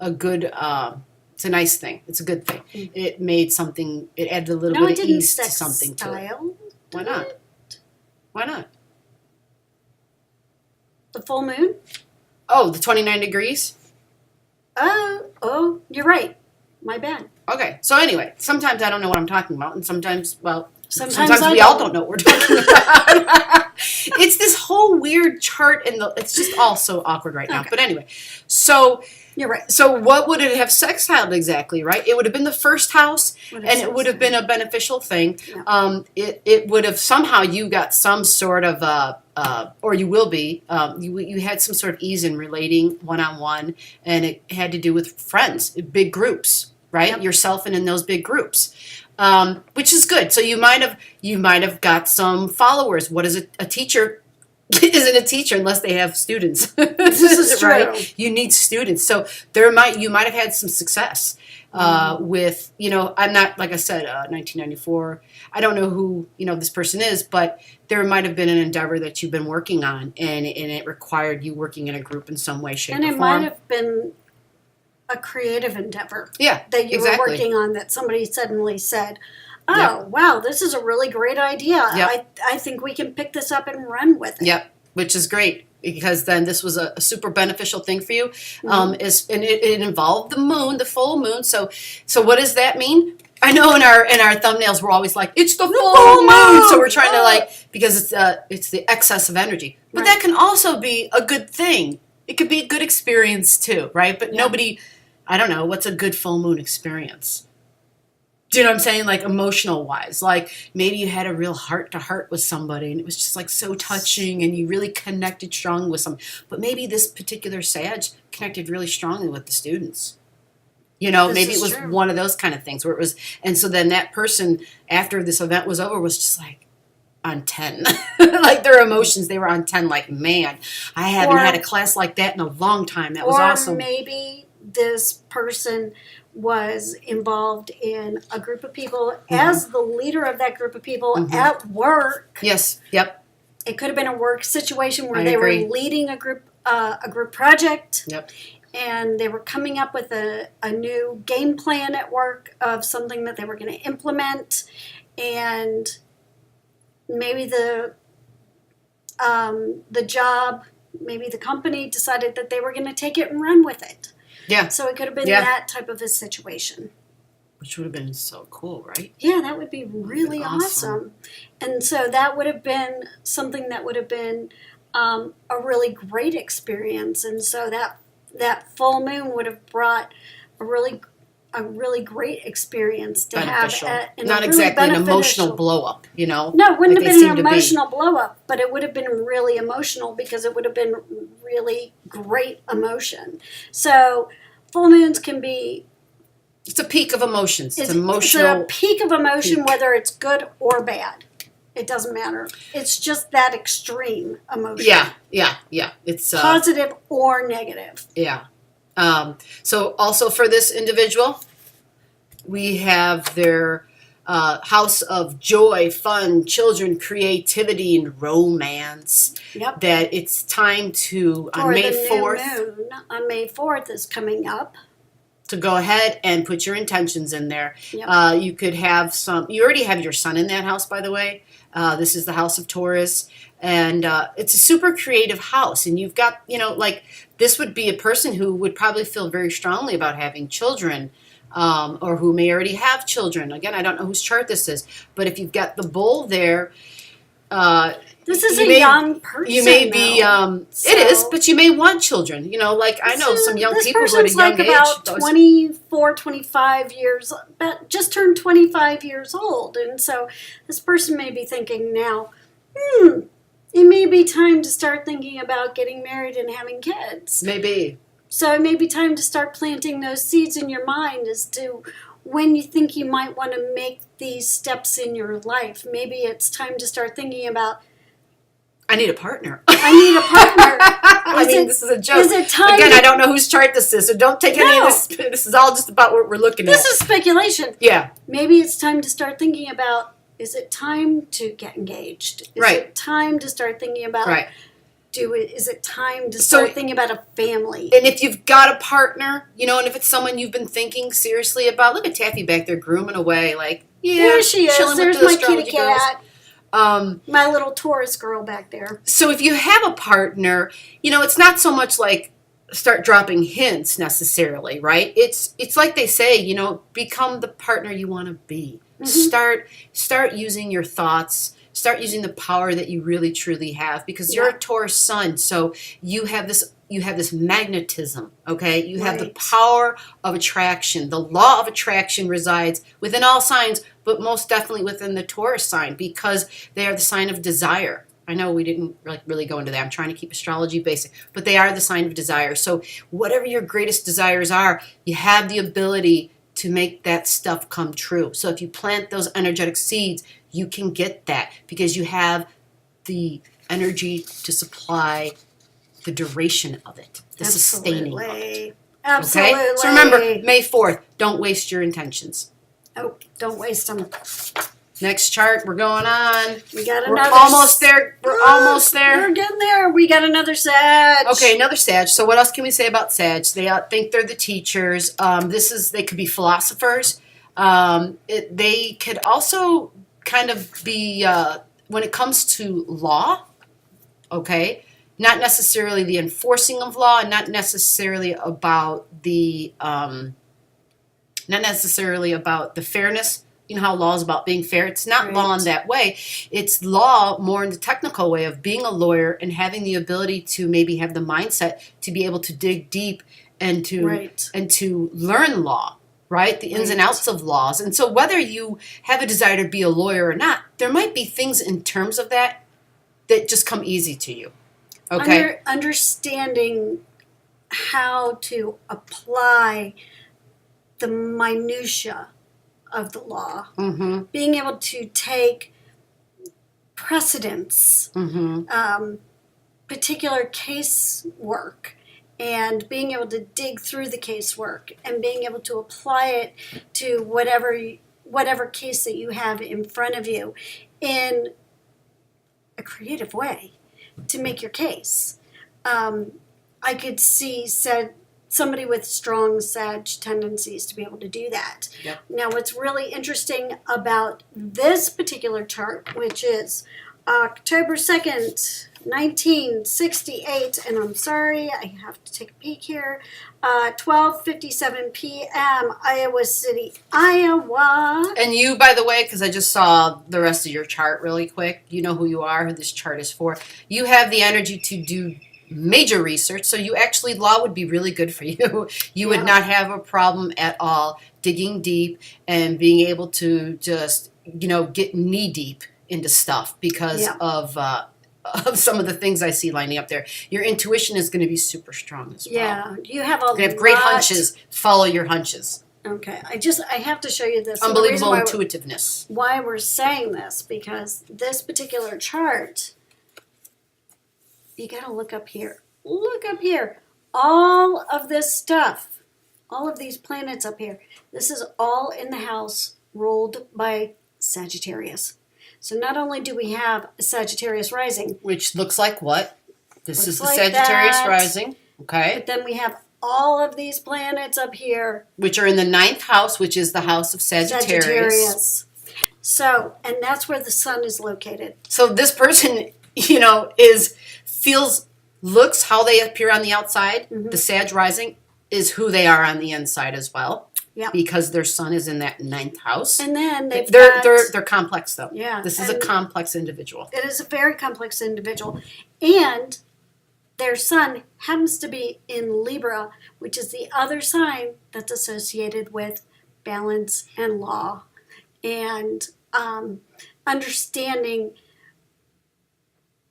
it's a nice thing. It's a good thing. Mm-hmm. It made something, it added a little bit of ease to something to it. Why not? Why not? The full moon? Oh, the 29 degrees? Oh, you're right. My bad. Okay, so anyway, sometimes I don't know what I'm talking about, and sometimes Sometimes we all don't know what we're talking about. It's this whole weird chart, and it's just all so awkward right now. Okay. But anyway, so you're right. So what would it have sextiled exactly, right? It would have been the first house, and it would have been a beneficial thing. Yeah. It would have somehow you got some sort of or you will be. You had some sort of ease in relating one-on-one, and it had to do with friends, big groups, right? Yep. Yourself and in those big groups. Which is good. So you might have got some followers. What is a teacher? Isn't a teacher unless they have students. This is true. Right? You need students. So you might have had some success with, I'm not, like I said, 1994. I don't know who, this person is, but there might have been an endeavor that you've been working on, and it required you working in a group in some way, shape, or form. And it might have been a creative endeavor that you were working on, that somebody suddenly said, wow, this is a really great idea. Yep. I think we can pick this up and run with it. Yep, which is great, because then this was a super beneficial thing for you. Mm-hmm. And it involved the moon, the full moon. So what does that mean? I know in our thumbnails we're always like, it's the full moon. So we're trying to because it's the excess of energy. But that can also be a good thing. It could be a good experience too, right? But nobody, I don't know, what's a good full moon experience? Do you know what I'm saying? Like emotional wise, like maybe you had a real heart to heart with somebody and it was just like so touching and you really connected strongly with some. But maybe this particular Sag connected really strongly with the students. You know, maybe it was one of those kind of things where it was, and so then that person after this event was over was just like on 10. Like their emotions, they were on 10. Like, man, I haven't had a class like that in a long time. That was awesome. Or maybe this person was involved in a group of people as the leader of that group of people at work. Yes. Yep. It could have been a work situation where they were leading a group project. Yep. And they were coming up with a new game plan at work of something that they were going to implement, and maybe the job, maybe the company decided that they were going to take it and run with it. Yeah. So it could have been that type of a situation. Which would have been so cool, right? Yeah, that would be really awesome. And so that would have been something that would have been a really great experience. And so that full moon would have brought a really great experience to beneficial. Have. Not really exactly an emotional blow up, you know? No, it wouldn't have been an emotional blow up, but it would have been really emotional because it would have been really great emotion. So full moons can be... It's a peak of emotions. It's emotional. It's a peak of emotion, whether it's good or bad. It doesn't matter. It's just that extreme emotion. Yeah. It's positive or negative. Yeah. So also for this individual, we have their house of joy, fun, children, creativity, and romance. Yep. That it's time to, on May 4th. New moon on May 4th is coming up. To go ahead and put your intentions in there. Yep. You could have you already have your sun in that house, by the way. This is the house of Taurus. And it's a super creative house. And you've got, like this would be a person who would probably feel very strongly about having children, or who may already have children. Again, I don't know whose chart this is. But if you've got the bull there, this is a young person. You may be, it is, but you may want children. Like I know some young people who at a young like age. About 24, 25 years, but just turned 25 years old. And so this person may be thinking now, it may be time to start thinking about getting married and having kids. Maybe. So it may be time to start planting those seeds in your mind as to when you think you might want to make these steps in your life. Maybe it's time to start thinking about, I need a partner. I need a partner. This is a joke. Is it time? Again, I don't know whose chart this is, so don't take any of this. This is all just about what we're looking at. This is speculation. Yeah. Maybe it's time to start thinking about, is it time to get engaged? Is it time to start thinking about, is it time to start thinking about a family? And if you've got a partner, and if it's someone you've been thinking seriously about, look at Taffy back there grooming away, like, there she is. There's my kitty cat. Girls. My little Taurus girl back there. So if you have a partner, it's not so much like start dropping hints necessarily, right? It's like they say, become the partner you want to be. Mm-hmm. Start using your thoughts. Start using the power that you really truly have, because you're a Taurus sun, so you have this magnetism, okay? You have the power of attraction. The law of attraction resides within all signs, but most definitely within the Taurus sign, because they are the sign of desire. I know we didn't really go into that. I'm trying to keep astrology basic, but they are the sign of desire. So whatever your greatest desires are, you have the ability to make that stuff come true. So if you plant those energetic seeds, you can get that because you have the energy to supply the duration of it, the sustaining of it. Absolutely. Okay? So remember, May 4th, don't waste your intentions. Oh, don't waste them. Next chart, we're going on. We're almost there. We're almost there. We're getting there. We got another Sag. Okay, another Sag. So what else can we say about Sag? They think they're the teachers. They could be philosophers. They could also kind of be, when it comes to law, okay, not necessarily the enforcing of law, and not necessarily about the fairness. You know how law is about being fair. It's not law in that way. It's law more in the technical way of being a lawyer and having the ability to maybe have the mindset to be able to dig deep and to learn law. right? The ins and outs of laws. And so whether you have a desire to be a lawyer or not, there might be things in terms of that just come easy to you. Okay. Understanding how to apply the minutia of the law, being able to take precedents, particular case work, and being able to dig through the casework and being able to apply it to whatever case that you have in front of you in a creative way to make your case. I could see somebody with strong Sag tendencies to be able to do that. Yep. Now, what's really interesting about this particular chart, which is October 2nd, 1968, and I'm sorry, I have to take a peek here, 12:57 p.m., Iowa City, Iowa. And you, by the way, because I just saw the rest of your chart really quick, you know who you are, who this chart is for. You have the energy to do major research, so law would be really good for you. You would not have a problem at all digging deep and being able to just, get knee deep into stuff because of some of the things I see lining up there. Your intuition is going to be super strong as well. Yeah, you have great hunches. Follow your hunches. Okay, I have to show you this. Unbelievable intuitiveness. Why we're saying this, because this particular chart, you got to look up here. Look up here. All of this stuff, all of these planets up here, this is all in the house ruled by Sagittarius. So not only do we have a Sagittarius rising, which looks like what? This is the like Sagittarius that, rising. Okay. But then we have all of these planets up here, which are in the 9th house, which is the house of Sagittarius. So, and that's where the sun is located. So this person, looks how they appear on the outside. The Sag rising is who they are on the inside as well. Yeah. Because their sun is in that 9th house. And then they're complex though. Yeah. This is a complex individual. It is a very complex individual. And their sun happens to be in Libra, which is the other sign that's associated with balance and law and understanding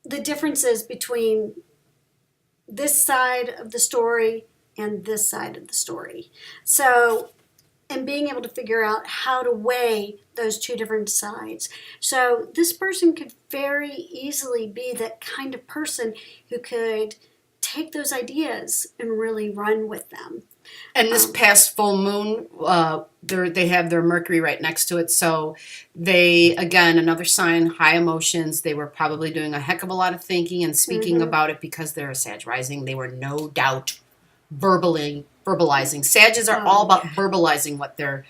the differences between this side of the story and this side of the story. So, and being able to figure out how to weigh those two different sides. So this person could very easily be that kind of person who could take those ideas and really run with them. And this past full moon, they have their Mercury right next to it. So they, again, another sign, high emotions. They were probably doing a heck of a lot of thinking and speaking about it because they're a Sag rising. They were no doubt verbalizing. Sages are all about verbalizing what they're,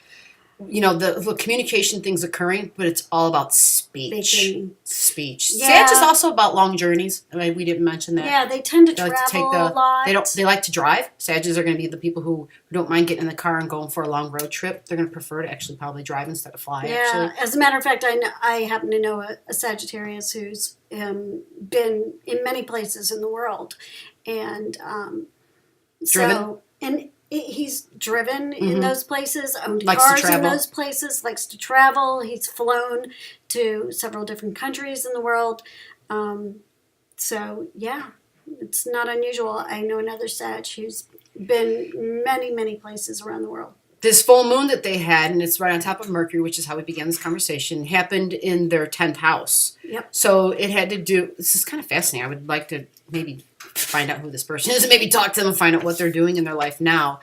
the communication things occurring, but it's all about speech. Speech. Yeah. Sag is also about long journeys. I mean, we didn't mention that. Yeah, they tend to travel a lot. They like to drive. Sages are going to be the people who don't mind getting in the car and going for a long road trip. They're going to prefer to actually probably drive instead of fly. Yeah, actually. As a matter of fact, I happen to know a Sagittarius who's been in many places in the world, and driven. He's driven in those places, owned cars in those places, likes to travel. He's flown to several different countries in the world. So, yeah, it's not unusual. I know another Sag who's been many, many places around the world. This full moon that they had, and it's right on top of Mercury, which is how we began this conversation, happened in their 10th house. Yep. So it had to do, this is kind of fascinating. I would like to maybe find out who this person is and maybe talk to them and find out what they're doing in their life now.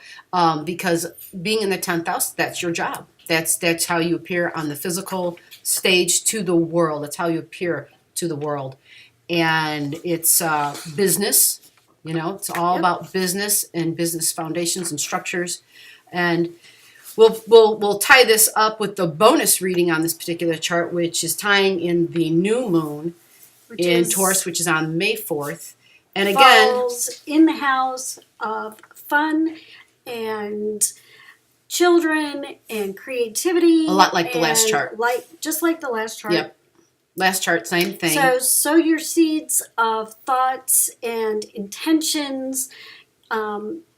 Because being in the 10th house, that's your job. That's how you appear on the physical stage to the world. That's how you appear to the world. And it's business, it's all about business and business foundations and structures. And we'll tie this up with the bonus reading on this particular chart, which is tying in the new moon in Taurus, which is on May 4th. And again, falls in the house of fun and children and creativity. A lot like the last chart. Just like the last chart. Yep. Last chart, same thing. So sow your seeds of thoughts and intentions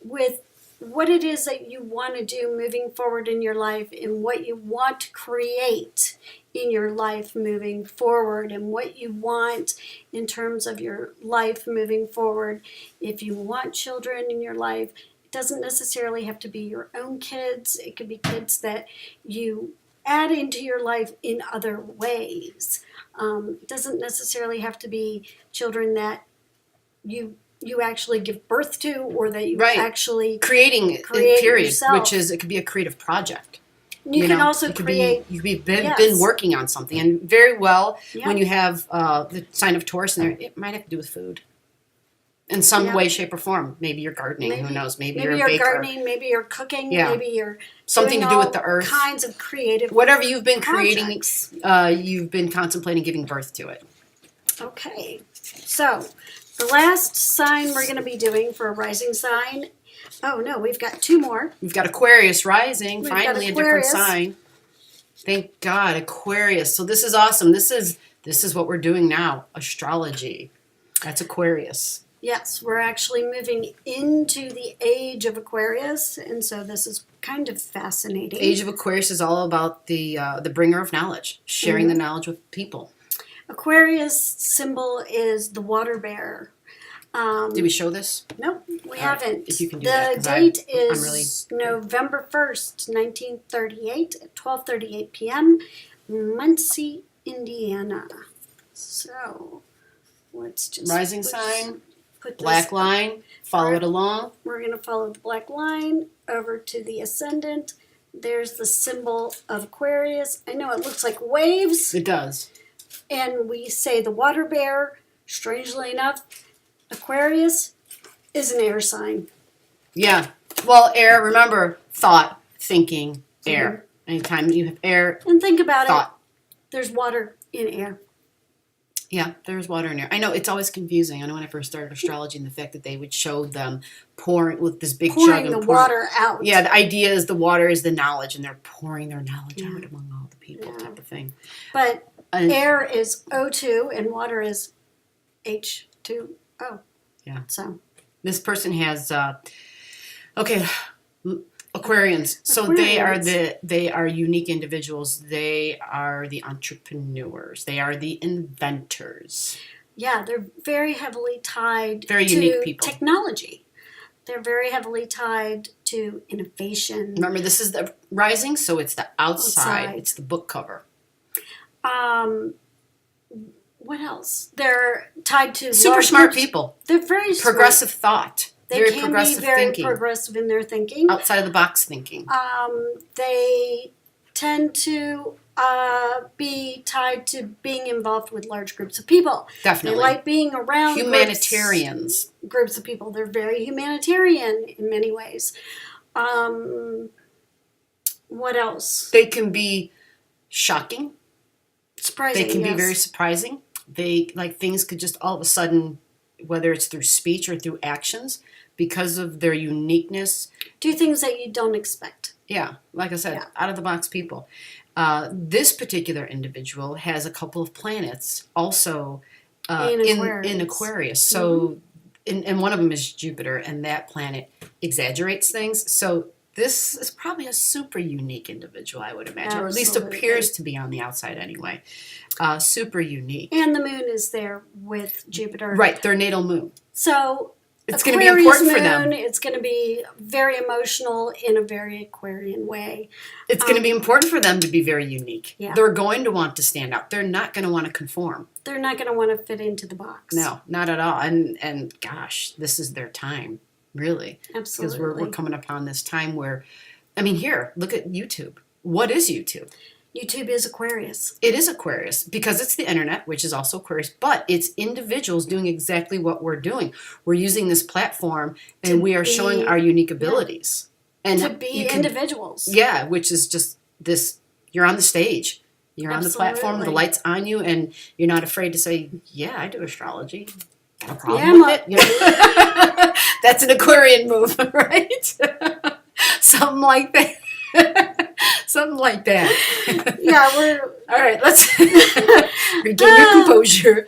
with what it is that you want to do moving forward in your life and what you want to create in your life moving forward and what you want in terms of your life moving forward. If you want children in your life, it doesn't necessarily have to be your own kids. It could be kids that you add into your life in other ways. It doesn't necessarily have to be children that you actually give birth to or that you actually create period yourself. Which is, it could be a creative project. You can also you could create. You could been working on something, and very well when you have the sign of Taurus in there, it might have to do with food. In some way, shape, or form. Maybe you're gardening. Who knows? Maybe you're a baker. Gardening. Maybe you're cooking. Maybe you're something to do with the earth. Kinds of creative. Whatever you've been projects. creating, you've been contemplating giving birth to it. Okay, so the last sign we're going to be doing for a rising sign. Oh no, we've got two more. We've got Aquarius rising. Finally, a different sign. Thank God, Aquarius. So this is awesome. This is what we're doing now. Astrology. That's Aquarius. Yes, we're actually moving into the age of Aquarius, and so this is kind of fascinating. Age of Aquarius is all about the bringer of knowledge, sharing the knowledge with people. Aquarius symbol is the water bear. Did we show this? Nope, we haven't. If you can do the date is November 1st, 1938 at 12:38 p.m., Muncie, Indiana. So let's just... Rising sign, black line, follow it along. We're going to follow the black line over to the ascendant. There's the symbol of Aquarius. I know it looks like waves. It does. And we say the water bear. Strangely enough, Aquarius is an air sign. Yeah. Well, air, remember, thought, thinking, air. Anytime you have air, and think about thought. There's water in air. Yeah, there's water in air. I know it's always confusing. I know when I first started astrology and the fact that they would show them pouring with this big jug and pouring the water out. Yeah, the idea is the water is the knowledge, and they're pouring their knowledge out among all the people, type of thing. But air is O2 and water is H2O. Yeah. So this person has Aquarians. So they are unique individuals. They are the entrepreneurs. They are the inventors. Yeah, they're very heavily tied to unique people. Technology. They're very heavily tied to innovation. Remember, this is the rising, so it's the outside. It's the book cover. What else? They're tied to super smart people. They're very progressive thought. They can be very progressive in their thinking. Outside of the box thinking. They tend to be tied to being involved with large groups of people. Definitely. They like being around humanitarians. Groups of people. They're very humanitarian in many ways. What else? They can be shocking. Surprising. They can be very surprising. They things could just all of a sudden, whether it's through speech or through actions, because of their uniqueness, do things that you don't expect. Yeah, like I said, out of the box people. This particular individual has a couple of planets also in Aquarius. So, and one of them is Jupiter, and that planet exaggerates things. So this is probably a super unique individual, I would imagine, or at least appears to be on the outside anyway. Super unique. And the moon is there with Jupiter. Right, their natal moon. So it's going to be important moon, for them. It's going to be very emotional in a very Aquarian way. It's going to be important for them to be very unique. Yeah. They're going to want to stand out. They're not going to want to conform. They're not going to want to fit into the box. No, not at all. And gosh, this is their time, really. Absolutely. Because we're coming upon this time where, I mean, here, look at YouTube. What is YouTube? YouTube is Aquarius. It is Aquarius because it's the internet, which is also Aquarius, but it's individuals doing exactly what we're doing. We're using this platform and we are showing our unique abilities. And to be individuals. Yeah, which is just this, you're on the stage. You're on the platform, the light's on you, and you're not afraid to say, yeah, I do astrology. Got a problem with it? You know? That's an Aquarian move, right? Something like that. Something like that. Yeah, we're... All right, let's regain your composure.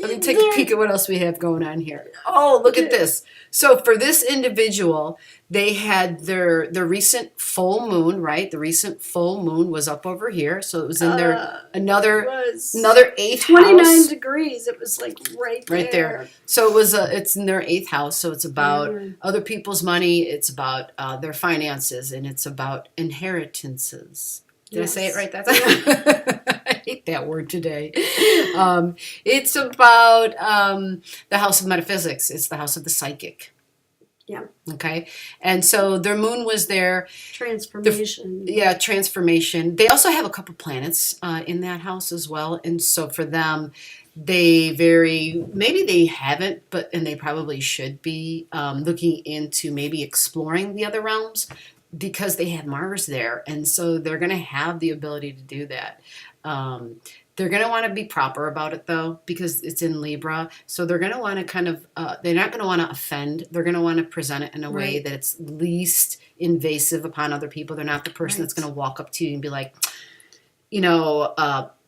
Let me take a peek at what else we have going on here. Oh, look at this. So for this individual, they had their recent full moon, right? The recent full moon was up over here. So it was in their another 8th 29 house. degrees. It was like right there. So it was it's in their 8th house. So it's about other people's money. It's about their finances, and it's about inheritances. Did I say it right? That's I hate that word today. It's about the house of metaphysics. It's the house of the psychic. Yeah. Okay. And so their moon was there. Transformation. Transformation. They also have a couple planets in that house as well. And so for them, maybe they haven't, and they probably should be looking into maybe exploring the other realms, because they have Mars there, and so they're going to have the ability to do that. They're going to want to be proper about it, though, because it's in Libra. So they're going to want to kind of, they're not going to want to offend. They're going to want to present it in a way that it's least invasive upon other people. They're not the person that's going to walk up to you and be like,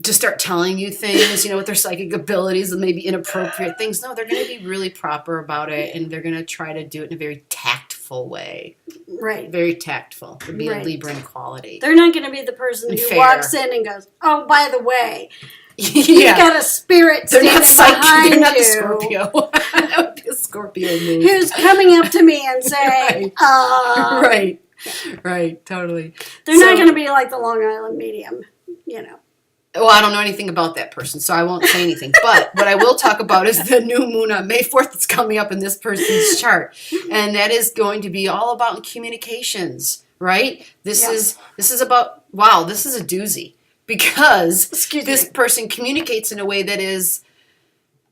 just start telling you things, with their psychic abilities and maybe inappropriate things. No, they're going to be really proper about it, and they're going to try to do it in a very tactful way. Right. Very tactful. Would be a Libran quality. They're not going to be the person who walks in and goes, "Oh, by the way, you've got a spirit standing behind you." They're not the Scorpio. That would be a Scorpio move. Who's coming up to me and saying, Right, totally. They're not going to be like the Long Island medium, Well, I don't know anything about that person, so I won't say anything. But what I will talk about is the new moon on May 4th that's coming up in this person's chart. And that is going to be all about communications, right? This is about, wow, this is a doozy. Because this person communicates in a way that is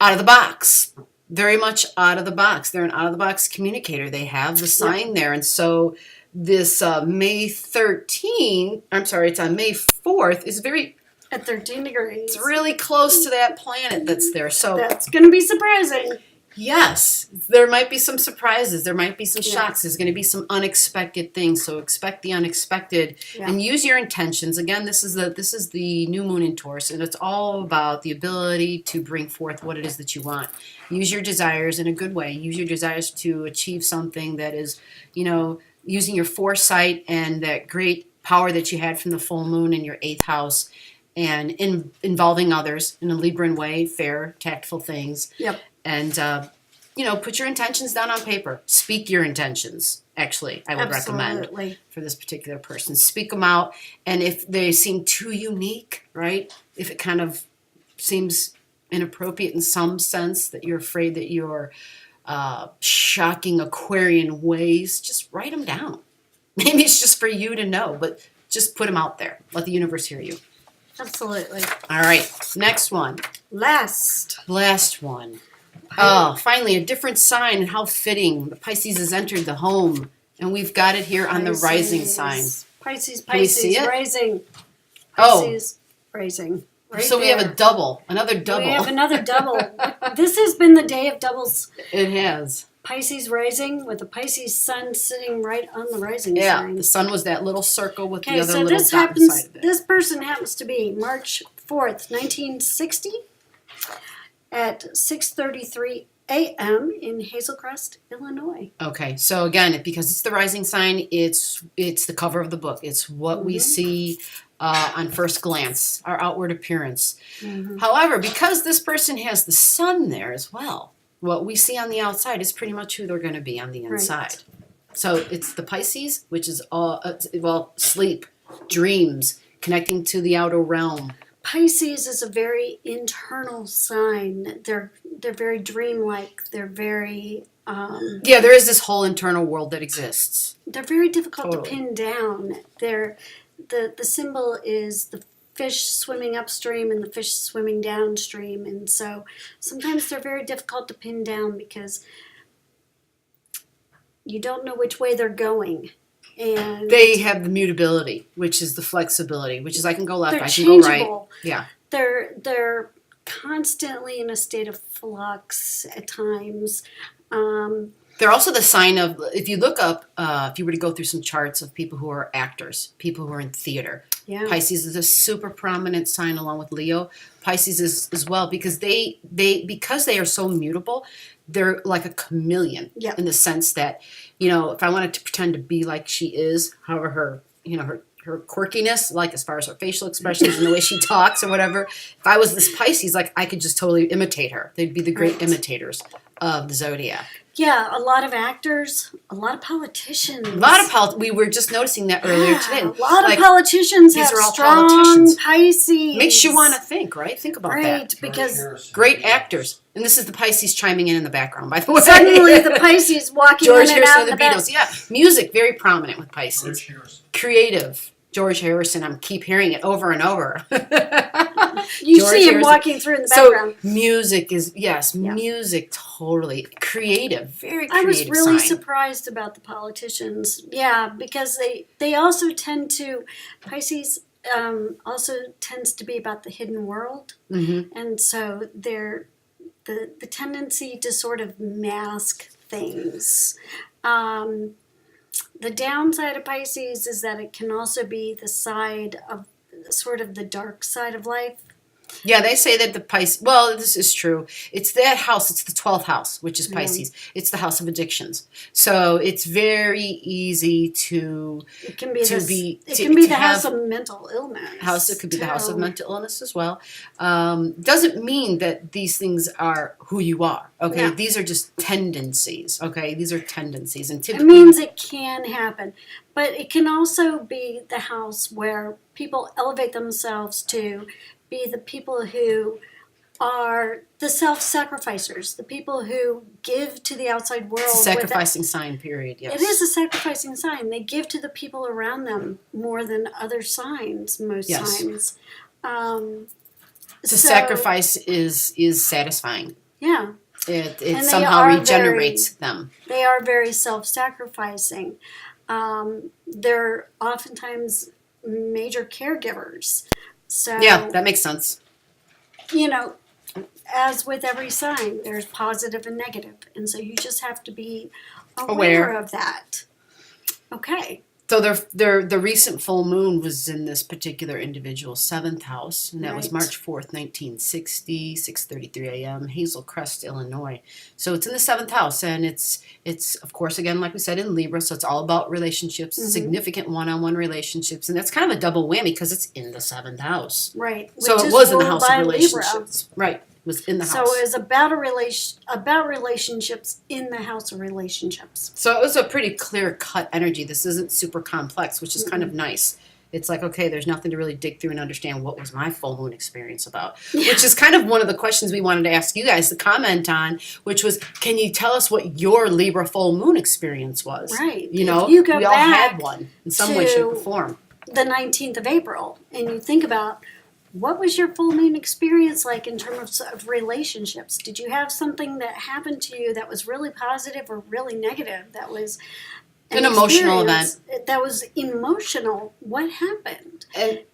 out of the box. Very much out of the box. They're an out-of-the-box communicator. They have the sign there. And so this May 13th, it's on May 4th, is very... At 13 degrees. It's really close to that planet that's there. So that's going to be surprising. Yes. There might be some surprises. There might be some shocks. There's going to be some unexpected things. So expect the unexpected and use your intentions. Again, this is the new moon in Taurus, and it's all about the ability to bring forth what it is that you want. Use your desires in a good way. Use your desires to achieve something that is, using your foresight and that great power that you had from the full moon in your 8th house. And involving others in a Libran way, fair, tactful things. Yep. And, put your intentions down on paper. Speak your intentions, actually, I would recommend for this particular person. Speak them out. And if they seem too unique, right, if it kind of seems inappropriate in some sense, that you're afraid that you're shocking Aquarian ways, just write them down. Maybe it's just for you to know, but just put them out there. Let the universe hear you. Absolutely. All right, next one. Last one. Oh, finally, a different sign, and how fitting. The Pisces has entered the home, and we've got it here on the rising sign. Pisces, Can we see it? rising. Pisces, rising. Right so we have another double. We have another double. This has been the day of doubles. It has. Pisces rising with the Pisces sun sitting right on the rising sign. Yeah, the sun was that little circle with the other so little this dot beside of it. This person happens to be March 4th, 1960 at 6:33 a.m. in Hazel Crest, Illinois. Okay, so again, because it's the rising sign, it's the cover of the book. It's what we see on first glance, our outward appearance. However, because this person has the sun there as well, what we see on the outside is pretty much who they're going to be on the inside. Right. So it's the Pisces, which is sleep, dreams, connecting to the outer realm. Pisces is a very internal sign. They're very dreamlike. They're very there is this whole internal world that exists. They're very difficult to pin down. The symbol is the fish swimming upstream and the fish swimming downstream, and so sometimes they're very difficult to pin down because you don't know which way they're going. And they have the mutability, which is the flexibility, which is I can go left, I can go right. Yeah. They're constantly in a state of flux at times. They're also the sign of, if you look up, if you were to go through some charts of people who are actors, people who are in theater, Yeah. Pisces is a super prominent sign along with Leo. Pisces is as well because because they are so mutable, they're like a chameleon in the sense that, if I wanted to pretend to be like she is, however her quirkiness, like as far as her facial expressions and the way she talks or whatever, if I was this Pisces, like I could just totally imitate her. They'd be the great imitators of the zodiac. Yeah, a lot of actors, a lot of politicians. We were just noticing that earlier today. A lot of politicians have strong Pisces. Makes you want to think, right? Think about that. Right, because great actors. And this is the Pisces chiming in the background, by the way. Suddenly the Pisces walking George in and Harrison out of the Beatles. Yeah, music, very prominent with Pisces. Creative. George Harrison, I keep hearing it over and over. You see him walking through in the background. So music is, music, totally. Creative, very creative. I was really surprised about the politicians. Yeah, because they also tend to, Pisces also tends to be about the hidden world. Mm-hmm. And so they're the tendency to sort of mask things. The downside of Pisces is that it can also be the side of sort of the dark side of life. Yeah, they say that the Pisces, well, this is true. It's that house, it's the 12th house, which is Pisces. It's the house of addictions. So it's very easy to... It can be the house of mental illness. It could be the house of mental illness as well. Doesn't mean that these things are who you are, okay? Yeah. These are just tendencies, okay? These are tendencies. And it means it can happen. But it can also be the house where people elevate themselves to be the people who are the self-sacrificers, the people who give to the outside world. It's a sacrificing sign, period, yes. It is a sacrificing sign. They give to the people around them more than other signs most times. Sacrifice is satisfying. Yeah. It somehow regenerates them. They are very self-sacrificing. They're oftentimes major caregivers. So, yeah, that makes sense. As with every sign, there's positive and negative. And so you just have to be aware of that. Okay. So the recent full moon was in this particular individual's 7th house, and that was March 4th, 1960, 6:33 a.m., Hazel Crest, Illinois. So it's in the 7th house, and it's of course, again, like we said, in Libra, so it's all about relationships, significant one-on-one relationships, and that's kind of a double whammy because it's in the 7th house. Right. So it was in the house of relationships. Libra. Right. Was in the house. So it was about relationships in the house of relationships. So it was a pretty clear-cut energy. This isn't super complex, which is kind of nice. It's like, okay, there's nothing to really dig through and understand what was my full moon experience about, which is kind of one of the questions we wanted to ask you guys to comment on, which was, can you tell us what your Libra full moon experience was? Right. We all had one in some way, shape, or form. The 19th of April, and you think about, what was your full moon experience like in terms of relationships? Did you have something that happened to you that was really positive or really negative? That was an emotional event. That was emotional. What happened? And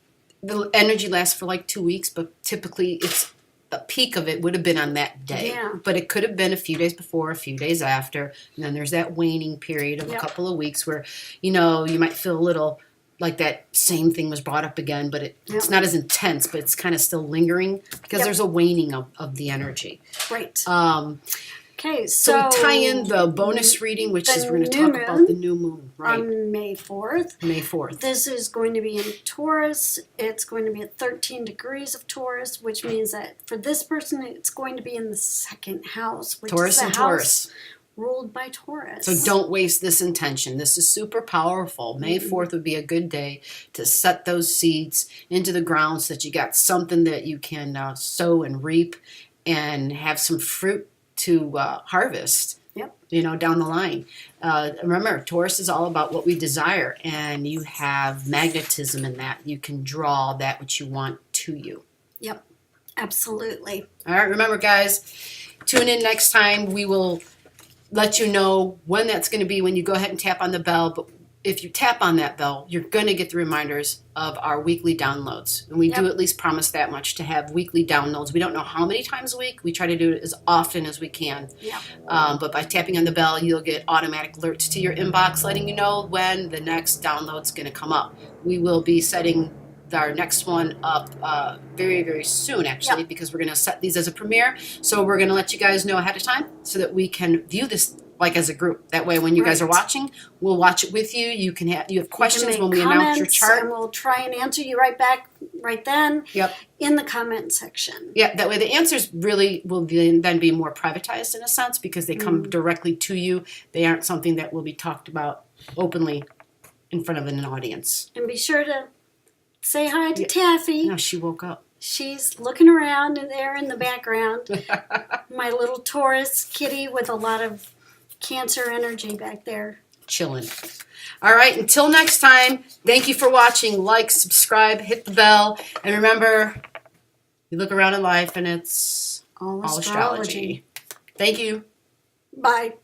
the energy lasts for like 2 weeks, but typically it's the peak of it would have been on that day. Yeah. But it could have been a few days before, a few days after. And then there's that waning period of a couple of weeks where, you might feel a little like that same thing was brought up again, but it's not as intense, but it's kind of still lingering because there's a waning of the energy. Right. Okay, so we tie in the bonus reading, which is we're going to talk about the new moon, right? On May 4th. May 4th. This is going to be in Taurus. It's going to be at 13 degrees of Taurus, which means that for this person, it's going to be in the 2nd house, which Taurus is the and house Taurus. Ruled by Taurus. So don't waste this intention. This is super powerful. May 4th would be a good day to set those seeds into the ground so that you got something that you can sow and reap and have some fruit to harvest. Down the line. Remember, Taurus is all about what we desire, and you have magnetism in that. You can draw that which you want to you. Yep, absolutely. All right, remember, guys, tune in next time. We will let you know when that's going to be when you go ahead and tap on the bell. But if you tap on that bell, you're going to get the reminders of our weekly downloads. And we do at least promise that much, to have weekly downloads. We don't know how many times a week. We try to do it as often as we can. Yep. But by tapping on the bell, you'll get automatic alerts to your inbox letting you know when the next download's going to come up. We will be setting our next one up very, very soon, actually, because we're going to set these as a premiere. So we're going to let you guys know ahead of time so that we can view this like as a group. That way, when you guys are watching, we'll watch it with you. You have questions when we announce your chart, and we'll try and answer you right back right then. Yep. In the comment section. Yeah, that way the answers really will then be more privatized in a sense because they come directly to you. They aren't something that will be talked about openly in front of an audience. And be sure to say hi to Taffy. No, she woke up. She's looking around and there in the background. My little Taurus kitty with a lot of Cancer energy back there. Chilling. All right, until next time, thank you for watching. Like, subscribe, hit the bell, and remember, you look around in life and it's all astrology. Thank you. Bye.